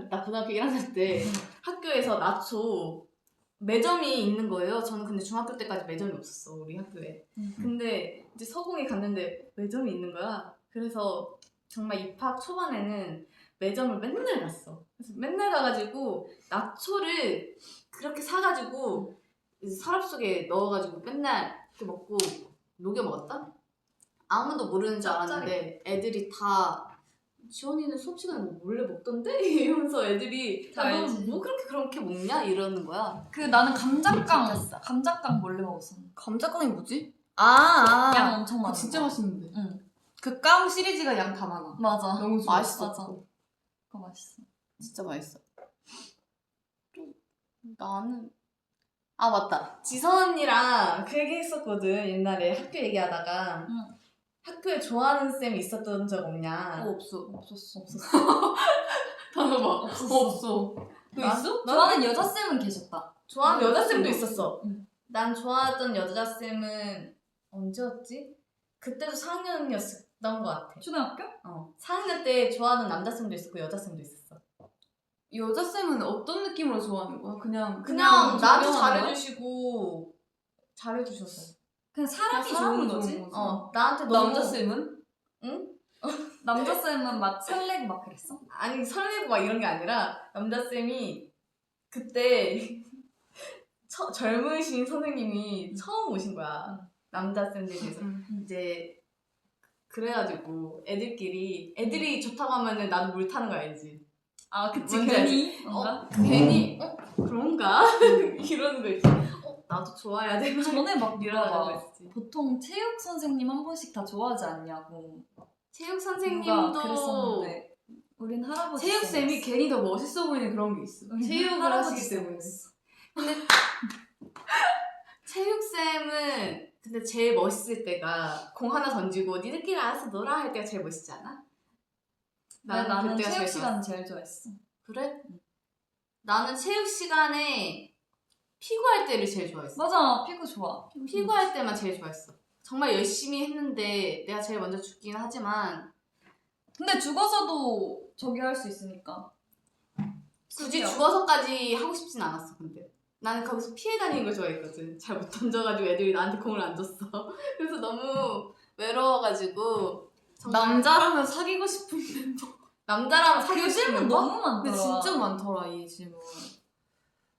나 고등학교 1학년 때 학교에서 나초 매점이 있는 거예요. 저는 근데 중학교 때까지 매점이 없었어 우리 학교에. 근데 이제 서공에 갔는데 매점이 있는 거야. 그래서 정말 입학 초반에는 매점을 맨날 갔어. 그래서 맨날 가가지고 나초를 그렇게 사가지고 이제 서랍 속에 넣어가지고 맨날 이렇게 먹고 녹여 먹었다? 아무도 모르는 줄 알았는데 애들이 다 지원이는 수업 시간에 뭐 몰래 먹던데? 이러면서 애들이 다 너 알지. 뭐 그렇게 먹냐? 이러는 거야. 그 나는 감자깡 진짜. 감자깡 몰래 먹었어. 감자깡이 뭐지? 양 엄청 많아. 그거 진짜 맛있는데. 응. 그 깡 시리즈가 양 다 많아. 맞아. 너무 좋아. 맛있어. 맞아. 그거 맛있어. 진짜 맛있어. 또 나는 아 맞다. 지선 언니랑 그 얘기 했었거든. 옛날에 학교 얘기하다가 응. 학교에 좋아하는 쌤이 있었던 적 없냐? 없어. 없었어. 단어봐. 없었어. 없어. 너 나- 있어? 좋아하는 여자 쌤은 계셨다. 좋아하는 응. 여자쌤도 있었어. 응. 난 좋아했던 여자쌤은 언제였지? 그때도 4학년이었던 것 같아. 초등학교? 4학년 때 좋아하는 남자쌤도 있었고 여자쌤도 있었어. 여자 쌤은 어떤 느낌으로 좋아하는 거야? 그냥 그냥 나한테 존경하는 거야? 잘해주시고 잘해주셔서. 그냥 사람이 그냥 사람이 좋은 거지. 좋은 거지. 나한테 너무 남자 쌤은? 남자 쌤은 막 설레고 막 그랬어? 아니 설레고 막 이런 게 아니라 남자쌤이 그때 젊으신 선생님이 처음 오신 거야. 남자쌤들이 그래서 이제 그래가지고 애들이 좋다고 하면은 나도 물 타는 거 알지? 아 그치 뭔지 괜히 뭔가? 괜히 그런가? 이러는 거 있지. 나도 좋아해야 되나? 전에 막 이러다가 물어봐. 있지. 보통 체육 선생님 한 번씩 다 좋아하지 않냐고. 체육 누가 선생님도 그랬었는데 우린 할아버지 체육 쌤이 쌤이었어. 괜히 더 멋있어 보이는 그런 게 있어. 우린 체육을 할아버지 하시기 때문에. 쌤이었어. 체육쌤은 근데 제일 멋있을 때가 공 하나 던지고 니들끼리 알아서 놀아 할 때가 제일 멋있지 않아? 나는 그때가 체육 제일 시간 좋았어. 제일 좋아했어. 그래? 나는 체육 시간에 피구할 때를 제일 좋아했어. 맞아, 피구 좋아. 피구할 때만 제일 좋아했어. 정말 열심히 했는데 내가 제일 먼저 죽긴 하지만 근데 죽어서도 저기 할 수 있으니까. 굳이 수비야. 죽어서까지 하고 싶진 않았어. 근데 나는 거기서 피해 다니는 걸 좋아했거든. 잘 못 던져가지고 애들이 나한테 공을 안 줬어. 그래서 너무 외로워가지고 정말 남자라면 사귀고 싶은 멤버. 남자라면 그 사귀고 싶은 질문 멤버? 너무 많더라. 근데 진짜 많더라 이 질문.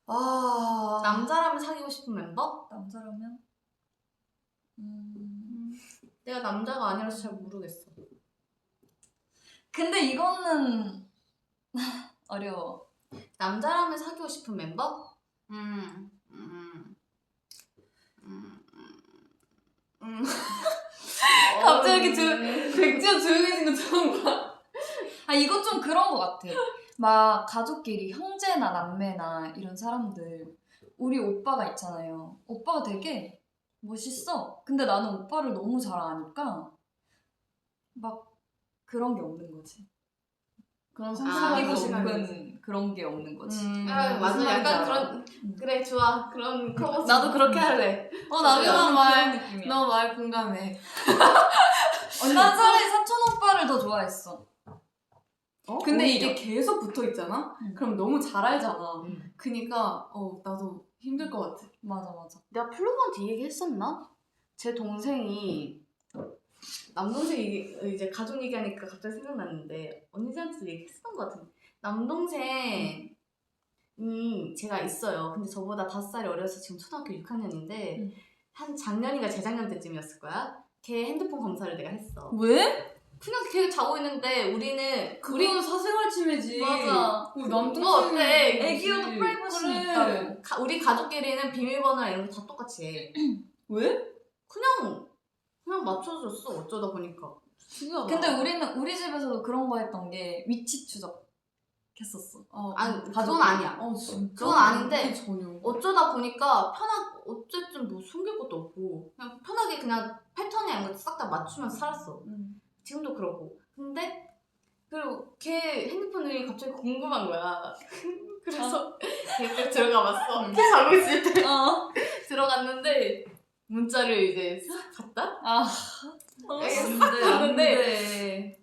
아 남자라면 사귀고 싶은 멤버? 남자라면? 내가 남자가 아니라서 잘 모르겠어. 근데 이거는 어려워. 남자라면 사귀고 싶은 멤버? 갑자기 백지연 조용해진 거 처음 봐. 아 이거 좀 그런 것 같아. 막 가족끼리 형제나 남매나 이런 사람들 우리 오빠가 있잖아요. 오빠가 되게 멋있어. 근데 나는 오빠를 너무 잘 아니까 막 그런 게 없는 거지. 그런 사귀고 그런 싶은 그런 게 없는 거지. 아, 맞아. 무슨 약간 말인지 그런 그래 좋아. 그런 커버. 나도 그렇게 할래. 나도 그런 말, 느낌이야. 너 말 공감해. 난 차라리 사촌 오빠를 더 좋아했어. 근데 오히려. 이게 계속 붙어 있잖아? 그럼 너무 잘 알잖아. 음. 그니까 나도 힘들 것 같아. 맞아 맞아. 내가 플로버한테 이 얘기 했었나? 제 동생이 남동생 이제 가족 얘기하니까 갑자기 생각났는데 언니들한테도 얘기했었던 것 같은데 남동생이 제가 있어요. 근데 저보다 5살이 어려서 지금 초등학교 6학년인데 한 작년인가 재작년 때쯤이었을 거야. 걔 핸드폰 검사를 내가 했어. 왜? 그냥 걔 자고 있는데 우리는 그건 사생활 침해지. 맞아. 남동생 뭐 어때? 애기여도 프라이버시는 있다고. 우리 가족끼리는 비밀번호나 이런 거 다 똑같이 해. 왜? 그냥 맞춰줬어. 어쩌다 보니까. 신기하다. 근데 우리 집에서도 그런 거 했던 게 위치 추적했었어. 아니, 그건 가족- 아니야. 진짜? 그건 아닌데 전혀. 어쩌다 보니까 어쨌든 뭐 숨길 것도 없고 그냥 편하게 그냥 패턴이 아닌 거 싹 다 맞추면서 살았어. 지금도 그러고. 근데 그리고 걔 핸드폰이 갑자기 궁금한 거야. 그래서 걔 들어가 봤어. 걔 자고 있을 때 들어갔는데 문자를 이제 싹 봤다? 근데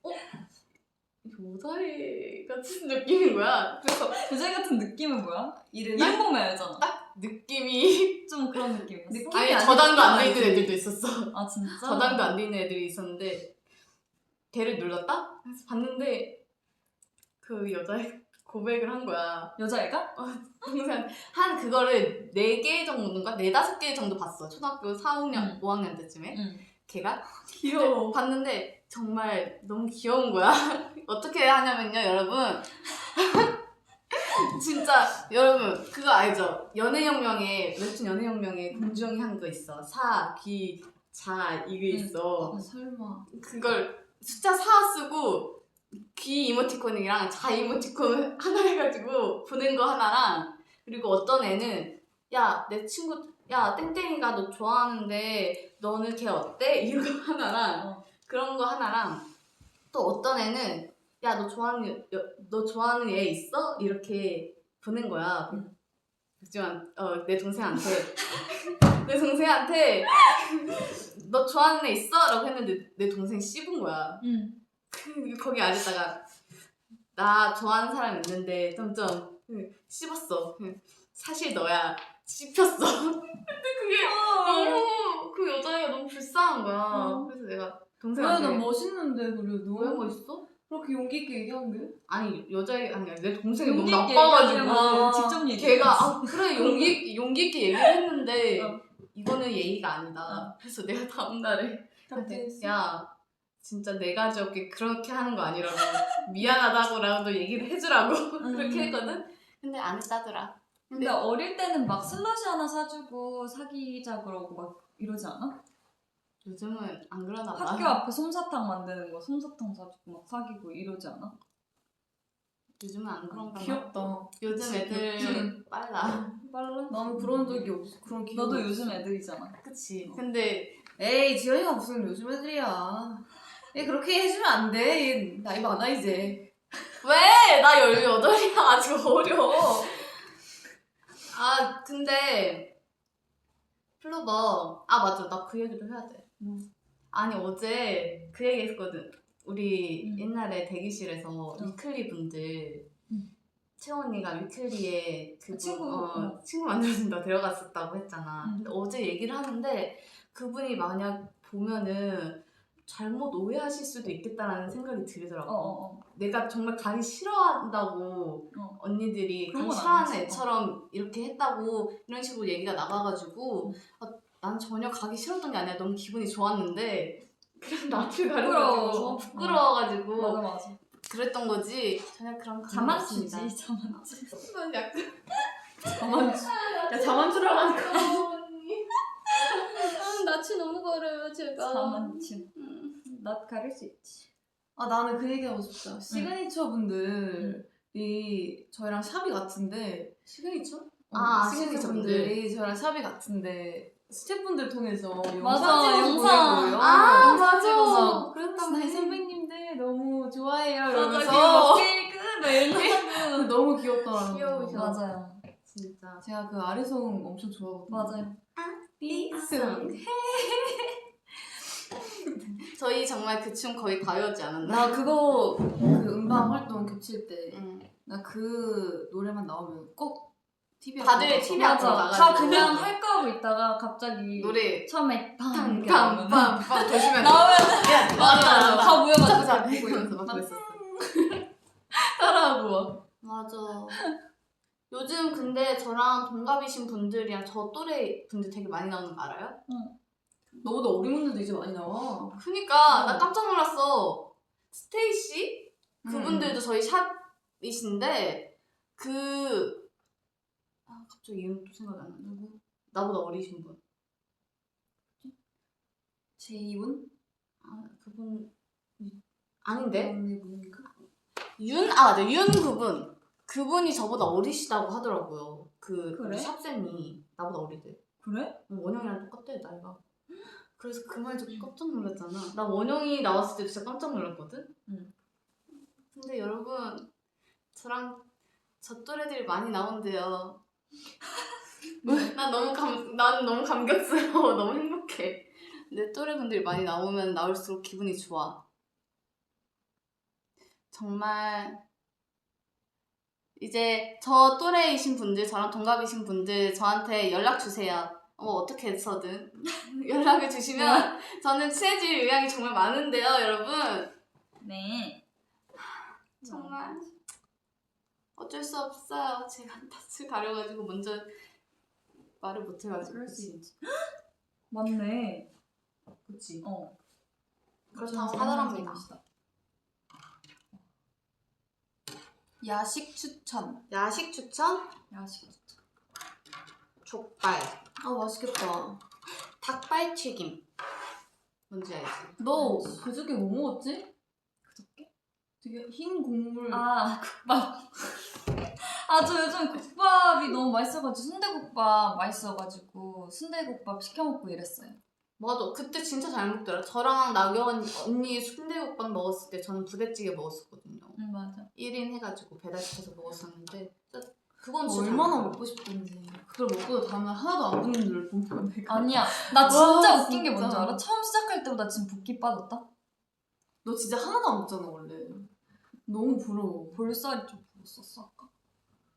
여자애 같은 느낌인 거야. 그래서 여자 같은 느낌은 뭐야? 이름이? 이름 보면 알잖아. 느낌이 좀 그런 느낌이었어. 느낌? 아니 아니지, 저장도 안 돼 아니지. 있는 애들도 있었어. 아 진짜? 저장도 안 돼 있는 애들이 있었는데 걔를 눌렀다? 그래서 봤는데 그 여자애 고백을 한 거야. 여자애가? 동생 한 그거를 4개 정도인가? 4, 5개 정도 봤어. 초등학교 4, 5학년, 5학년 때쯤에. 응. 걔가 귀여워. 봤는데 정말 너무 귀여운 거야. 어떻게 하냐면요, 여러분. 진짜 여러분 그거 알죠? 연애혁명에 웹툰 연애혁명에 공주영이 한 거 있어. 사, 기, 자 이게 있어. 설마. 그걸 숫자 4 쓰고 귀 이모티콘이랑 자 이모티콘 하나 해가지고 보낸 거 하나랑 그리고 어떤 애는 야 내 친구 야 땡땡이가 너 좋아하는데 너는 걔 어때? 이거 하나랑 그런 거 하나랑 또 어떤 애는 야 너 좋아하는 애 있어? 이렇게 보낸 거야. 그렇지만 내 동생한테 내 동생한테 너 좋아하는 애 있어? 라고 했는데 내 동생 씹은 거야. 거기 아래다가 나 좋아하는 사람 있는데 점점 씹었어. 사실 너야. 씹혔어. 근데 그게 너무 그 여자애가 너무 불쌍한 거야. 그래서 내가 왜? 동생한테 난 멋있는데 그래도. 왜 멋있어? 그렇게 용기 있게 얘기한 게? 아니 여자애 아니야 내 동생이 너무 용기 있게 나빠가지고 얘기하면 직접 얘기해. 걔가 그래 용기 있게 얘기를 했는데 이거는 예의가 아니다. 그래서 내가 다음날에 야 진짜 내 가족이 그렇게 하는 거 아니라고 미안하다고라도 얘기를 해주라고 그렇게 했거든. 근데 안 했다더라. 근데 어릴 때는 막 슬러시 하나 사주고 사귀자 그러고 막 이러지 않아? 요즘은 안 그러나 봐. 학교 앞에 솜사탕 만드는 거 솜사탕 사주고 막 사귀고 이러지 않아? 요즘은 안 그런가 봐. 귀엽다. 요즘 애들 빨라. 빨라? 나는 그런 적이 없어. 그런 기억. 너도 요즘 애들이잖아. 그치. 근데 에이 지연이가 무슨 요즘 애들이야. 얘 그렇게 해주면 안 돼. 얘 나이 많아 이제. 왜? 나 18이야. 아직 어려. 아 근데 플로버. 아 맞아. 나 그 얘기도 해야 돼. 아니 어제 그 얘기 했거든. 우리 옛날에 대기실에서 위클리 분들 채원 언니가 위클리에 그분 친구 만들어준다 데려갔었다고 했잖아. 근데 어제 얘기를 하는데 그분이 만약 보면은 잘못 오해하실 수도 있겠다라는 생각이 들더라고. 내가 정말 가기 싫어한다고 언니들이 그런 가기 건 싫어하는 아니지. 애처럼 이렇게 했다고 이런 식으로 얘기가 나가가지고 난 전혀 가기 싫었던 게 아니라 너무 기분이 좋았는데 그냥 나를 가려가지고 부끄러워가지고 맞아. 그랬던 거지. 전혀 그런 감이 자만추지, 없습니다. 자만추. 난 약간 자만추. 야 자만추라고 하니까. 언니. 낯이 너무 가려요 제가. 자만추. 낯 가릴 수 있지. 아 나는 그 얘기하고 싶다. 시그니처 분들이 저희랑 샵이 같은데 시그니처? 시그니처 분들이 저희랑 샵이 같은데 스태프분들 통해서 맞아, 영상 찍어서 영상. 보내고요. 아, 영상 찍어서 맞아. 그랬다며. 나이 선배님들 너무 좋아해요 맞아, 이러면서 케이크 막 이런 거. 너무 귀엽더라고요. 귀여우셔. 맞아요. 진짜. 제가 그 아리송 엄청 좋아하거든요. 맞아요. 아리송. 저희 정말 그 춤 거의 가요지 않았나? 나 그거 그 음방 활동 겹칠 때 나 응. 그 노래만 나오면 꼭 TV에 다들 TV 앞으로 맞아. 나가지고 다 그냥 할까 하고 있다가 갑자기 노래 처음에 팡 이렇게 나오면 탕탕빵빵 조심해. 나오면 야 맞아. 다 모여가지고 보자. 보고 이러면서 막 막 그랬었어. 따라하고 막. 맞아. 요즘 근데 저랑 동갑이신 분들이랑 저 또래 분들 되게 많이 나오는 거 알아요? 너보다 어린 분들도 이제 많이 나와. 그니까 나 깜짝 놀랐어. 스테이씨? 그분들도 음. 저희 샵이신데 갑자기 이름 또 생각이 안 나. 누구? 나보다 어리신 분. 제이훈? 그분 아닌데? 언니 누군가? 맞아. 윤 그분. 그분이 저보다 어리시다고 하더라고요. 그래? 샵쌤이 나보다 어리대. 그래? 원영이랑 똑같대 나이가. 그래서 그 말 듣고 깜짝 놀랐잖아. 나 원영이 나왔을 때 진짜 깜짝 놀랐거든? 근데 여러분 저랑 저 또래들이 많이 나온대요. 난 너무 감격스러워. 너무 행복해. 내 또래분들이 많이 나오면 나올수록 기분이 좋아. 정말 이제 저 또래이신 분들, 저랑 동갑이신 분들 저한테 연락 주세요. 어떻게 해서든 연락을 주시면 저는 친해질 의향이 정말 많은데요, 여러분. 네. 정말 어쩔 수 없어요. 제가 낯을 가려가지고 먼저 말을 못해가지고. 그럴 수 있지. 맞네. 그치. 그렇다고 하더랍니다. 야식 추천. 야식 추천? 야식. 족발, 아 맛있겠다. 닭발튀김. 뭔지 알지? 너 그저께 뭐 먹었지? 그저께? 되게 흰 국물. 국밥. 저 요즘 국밥이 너무 맛있어가지고 순대국밥 맛있어가지고 순대국밥 시켜 먹고 이랬어요. 맞아. 그때 진짜 잘 먹더라. 저랑 나경 언니 순대국밥 먹었을 때 저는 부대찌개 먹었었거든요. 맞아. 1인 해가지고 배달시켜서 먹었었는데 그건 진짜 얼마나 잘 먹고 싶던지. 그걸 먹고 다음날 하나도 안 붙는 줄 보면 내가. 아니야. 나 진짜 와, 웃긴 게 뭔지 진짜. 알아? 처음 시작할 때보다 지금 붓기 빠졌다? 너 진짜 하나도 안 먹잖아 원래. 너무 부러워. 볼살이 좀 불었었어 아까.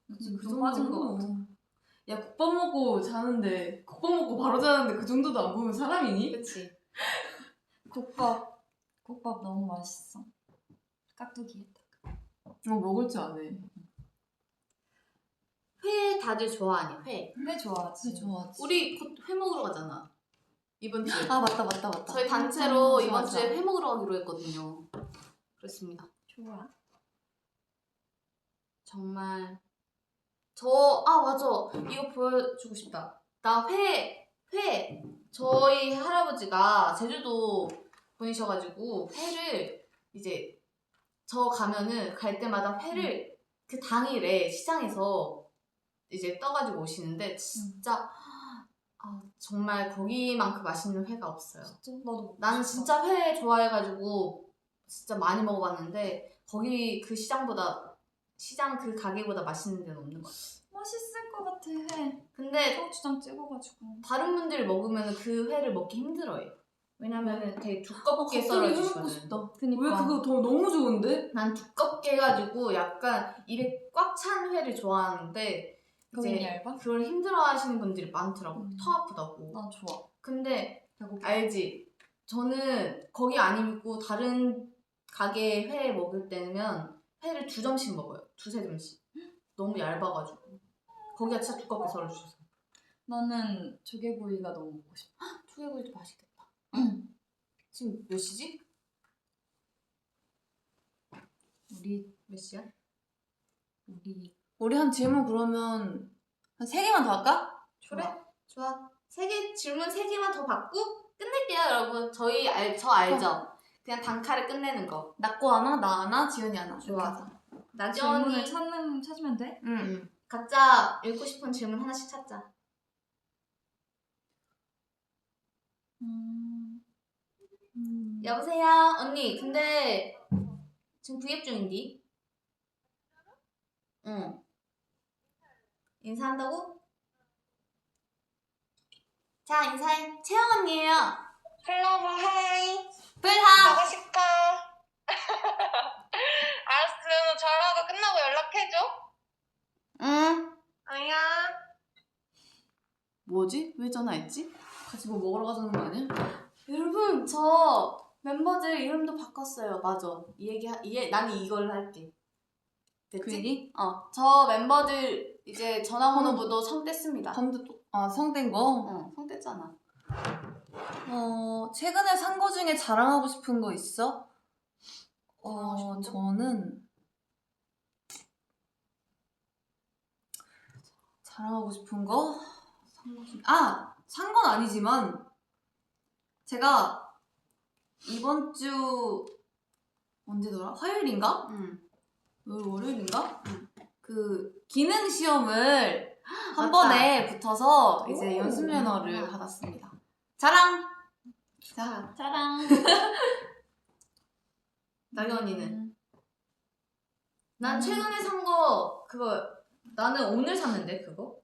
나 지금 그 좀 빠진 거 정도는. 같아. 야 국밥 먹고 바로 자는데 그 정도도 안 보면 사람이니? 그치. 국밥 너무 맛있어. 깍두기에다가. 먹을 줄 아네. 회 다들 좋아하니? 회. 회 좋아하지. 좋아하지. 우리 곧 회 먹으러 가잖아. 이번 주에. 아 맞다. 저희 단체로 이번 맞아. 주에 회 먹으러 가기로 했거든요. 그렇습니다. 좋아. 정말 맞아. 이거 보여주고 싶다. 나 회 저희 할아버지가 제주도 분이셔가지고 회를 이제 저 가면은 갈 때마다 회를 그 당일에 시장에서 이제 떠가지고 오시는데 진짜 정말 거기만큼 맛있는 회가 없어요. 진짜? 나도 먹고 나는 싶다. 진짜 회 좋아해가지고 진짜 많이 먹어봤는데 거기 그 시장 그 가게보다 맛있는 데는 없는 것 같아. 맛있을 것 같아 회. 근데 고추장 찍어가지고. 다른 분들이 먹으면 그 회를 먹기 힘들어해요. 왜냐면은 되게 두껍게 갑자기 회 먹고 썰어주시거든. 싶다. 그니까. 왜 그거 더 너무 좋은데? 난 두껍게 해가지고 약간 입에 꽉 찬 회를 좋아하는데 거긴 이제 얇아? 그걸 힘들어하시는 분들이 많더라고. 음. 턱 아프다고. 난 좋아. 근데 배고파. 알지? 저는 거기 아니고 다른 가게 회 먹을 때면 회를 2점씩 먹어요. 2~3점씩. 너무 얇아가지고. 거기가 진짜 두껍게 썰어주셔서. 나는 조개구이가 너무 먹고 싶어. 초계구이도 맛있겠다. 지금 몇 시지? 우리 몇 시야? 우리 한 질문 그러면 한 3개만 더 할까? 그래? 좋아. 질문 3개만 더 받고 끝낼게요, 여러분. 저 알죠? 그냥 단칼에 끝내는 거. 낙고 하나, 나 하나, 지연이 하나. 좋아. 질문을 나지언이 찾으면 돼? 응. 각자 읽고 싶은 질문 하나씩 찾자. 여보세요? 언니, 근데 지금 V앱 중인디? 응. 인사한다고? 자, 인사해. 채영 언니예요. 플러버 하이 불하! 가고 싶어. 알았어. 그럼 전화가 끝나고 연락해줘. 응. 아야. 뭐지? 왜 전화했지? 같이 뭐 먹으러 가자는 거 아니야? 여러분, 저 멤버들 이름도 바꿨어요. 맞아. 나는 이걸 할게. 됐지? 그 얘기? 저 멤버들 이제 전화번호부도 성뗐습니다. 방도 성된 거? 성뗐잖아. 최근에 산 거 중에 자랑하고 싶은 거 있어? 자랑하고 싶은 거? 저는 자랑하고 싶은 거? 산 건 아니지만 제가 이번 주 언제더라? 화요일인가? 응. 월요일인가? 그 기능 시험을 한 맞다. 번에 붙어서 이제 오, 연습 면허를 그렇구나. 받았습니다. 자랑! 자, 짜랑. 나경 언니는? 난 최근에 산 거 나는 오늘 샀는데 그거?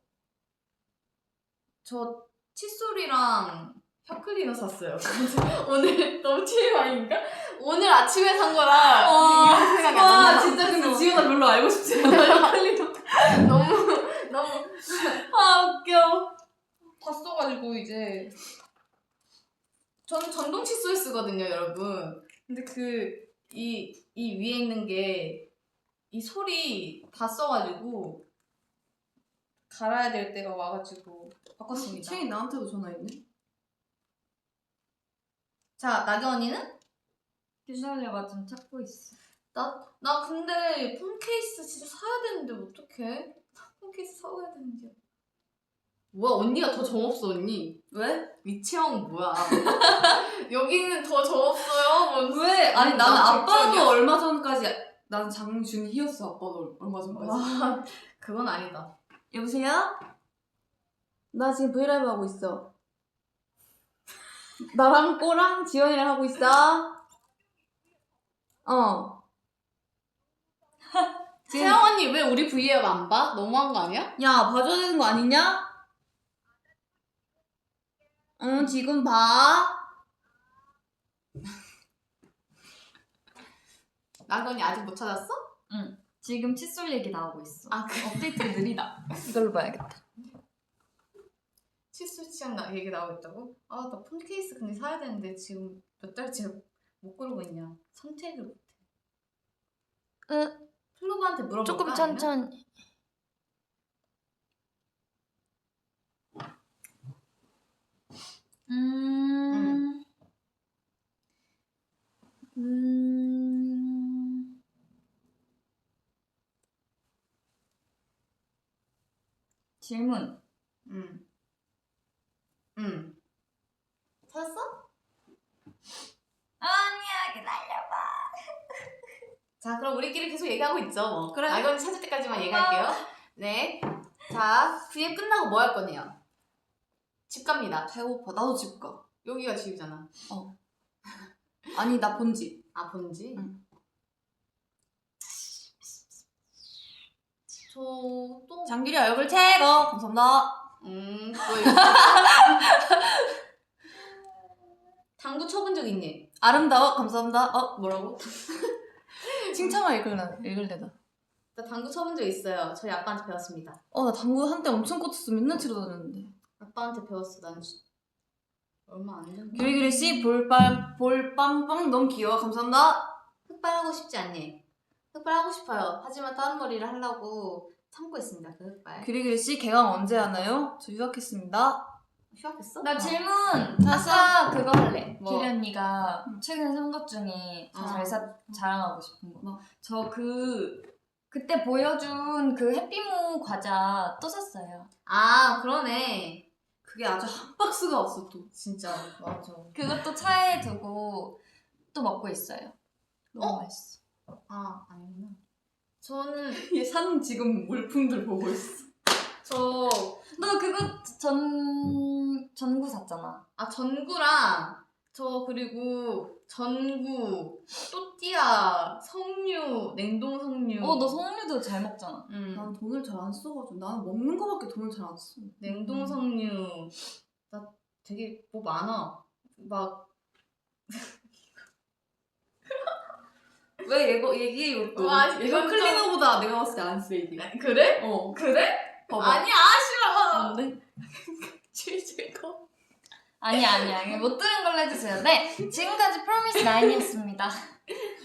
저 칫솔이랑 혀클리너 샀어요. 오늘 너무 TMI인가? 오늘 아침에 산 거라 이런 생각이 안 와 나. 진짜 근데 지연아 별로 알고 싶지 않아. 너무 웃겨. 다 써가지고 이제 저는 전동 칫솔 쓰거든요, 여러분. 근데 이 위에 있는 게 이 솔이 다 써가지고 갈아야 될 때가 와가지고 바꿨습니다. 채이 나한테도 전화했네. 자, 나경 언니는? 기다려봐, 좀 찾고 있어. 나 근데 폰 케이스 진짜 사야 되는데 어떡해? 폰 케이스 사와야 되는데. 뭐야, 언니가 더 정없어, 언니. 왜? 이채영 뭐야? 여기는 더 정없어요. 왜? 아니 나는 나 아빠도 백전이야. 얼마 전까지 난 장준희였어. 아빠도 얼마 전까지. 와, 그건 아니다. 여보세요? 나 지금 브이라이브 하고 있어. 나랑 꼬랑 지연이랑 하고 있어. 지금 채영 언니 왜 우리 V앱 안 봐? 너무한 거 아니야? 야 봐줘야 되는 거 아니냐? 응 지금 봐. 나경 언니 아직 못 찾았어? 지금 칫솔 얘기 나오고 있어. 업데이트가 느리다. 이걸로 봐야겠다. 칫솔 취향 얘기 나오고 있다고? 나 폰 케이스 근데 사야 되는데 지금 몇 달째 못 고르고 있냐. 선택을 못해. 플로버한테 물어볼까? 조금 아니면? 천천히. 질문. 찾았어? 아니야, 기다려봐. 자, 그럼 우리끼리 계속 얘기하고 있죠, 뭐. 그래. 알고 찾을 때까지만 얘기할게요. 네. 자, V앱 끝나고 뭐 할 거네요? 집 갑니다. 배고파. 나도 집 가. 여기가 집이잖아. 아니 나 본집. 아, 본지? 응. 저 또, 장규리 얼굴 최고. 감사합니다. 또 있어. 당구 쳐본 적 있니? 아름다워. 감사합니다. 뭐라고? 칭찬을 읽을래다. 나 당구 쳐본 적 있어요. 저희 아빠한테 배웠습니다. 나 당구 한때 엄청 꽂혔어. 맨날 치러 다녔는데. 아빠한테 배웠어. 난 얼마 안 됐는데. 규리규리 씨 볼빵빵 너무 귀여워. 감사합니다. 흑발하고 싶지 않니? 흑발하고 싶어요. 하지만 다른 머리를 하려고 참고 있습니다. 그 흑발. 규리규리 씨 개강 언제 하나요? 저 유학했습니다. 휴학했어? 나 질문! 샀어? 아까 그거 할래. 뭐? 규리 언니가 최근에 산 것 중에 아. 자랑하고 싶은 거. 뭐? 저 그때 보여준 그 해피모 과자 또 샀어요. 아, 그러네. 그게 아주 한 박스가 왔어 또. 진짜. 맞아. 그것도 차에 두고 또 먹고 있어요. 너무 맛있어. 아, 아니구나. 저는, 얘 산 지금 물품들 보고 있어. 저, 너 그거 전구 샀잖아. 전구랑, 그리고 전구, 또띠아, 석류, 냉동 석류. 너 석류도 잘 먹잖아. 난 돈을 잘 안 써가지고 나는 먹는 거밖에 돈을 잘 안 써. 냉동 석류. 나 되게 뭐 많아. 막, 왜 이거 얘기해 이것도. 와, 이거 이건 클리너보다 내가 봤을 때 안 쓰레기. 그래? 그래? 봐봐. 아니야, 싫어. 뭔데? 제거. 아니야. 못 들은 걸로 해주세요. 네, 지금까지 프로미스 나인이었습니다.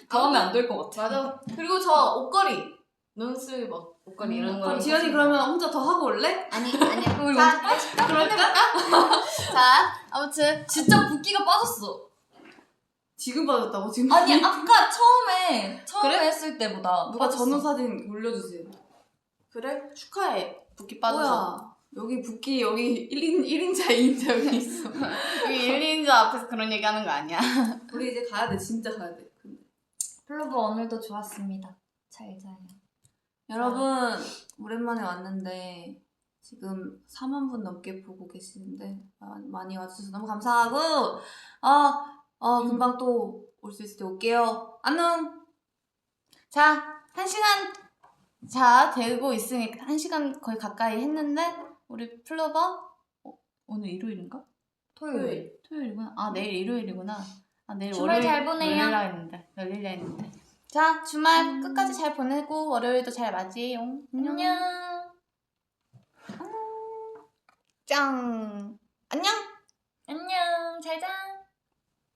더 하면 안 될 것 같아. 맞아. 그리고 저 옷걸이. 논스 막 옷걸이 이런 거. 그럼 지연이 그러면 혼자 더 하고 올래? 아니야. 우리 자, 먼저 빠질까? 그럴까? 자, 아무튼 진짜 붓기가 빠졌어. 지금 받았다고 지금? 아니 아까 처음에 그래? 했을 때보다 누가 빠졌어. 전후 사진 올려주세요. 그래? 축하해. 붓기 뭐야? 여기 붓기 여기 1인자 2인자 여기 있어. 여기 1인자 앞에서 그런 얘기 하는 거 아니야? 우리 이제 가야 돼. 진짜 가야 돼. 근데. 플로버 오늘도 좋았습니다. 잘 자요. 여러분 오랜만에 왔는데 지금 4만 분 넘게 보고 계시는데 많이 와주셔서 너무 감사하고 금방 또 올 수 있을 때 올게요. 안녕. 자, 1시간 자 되고 있으니까 1시간 거의 가까이 했는데 우리 플로버 오늘 일요일인가? 토요일이구나. 아, 내일 일요일이구나. 아, 내일 주말 잘 보내요. 열릴라 했는데. 자, 주말 끝까지 잘 보내고 월요일도 잘 맞이해요. 안녕. 짱. 안녕. 안녕. 잘 자.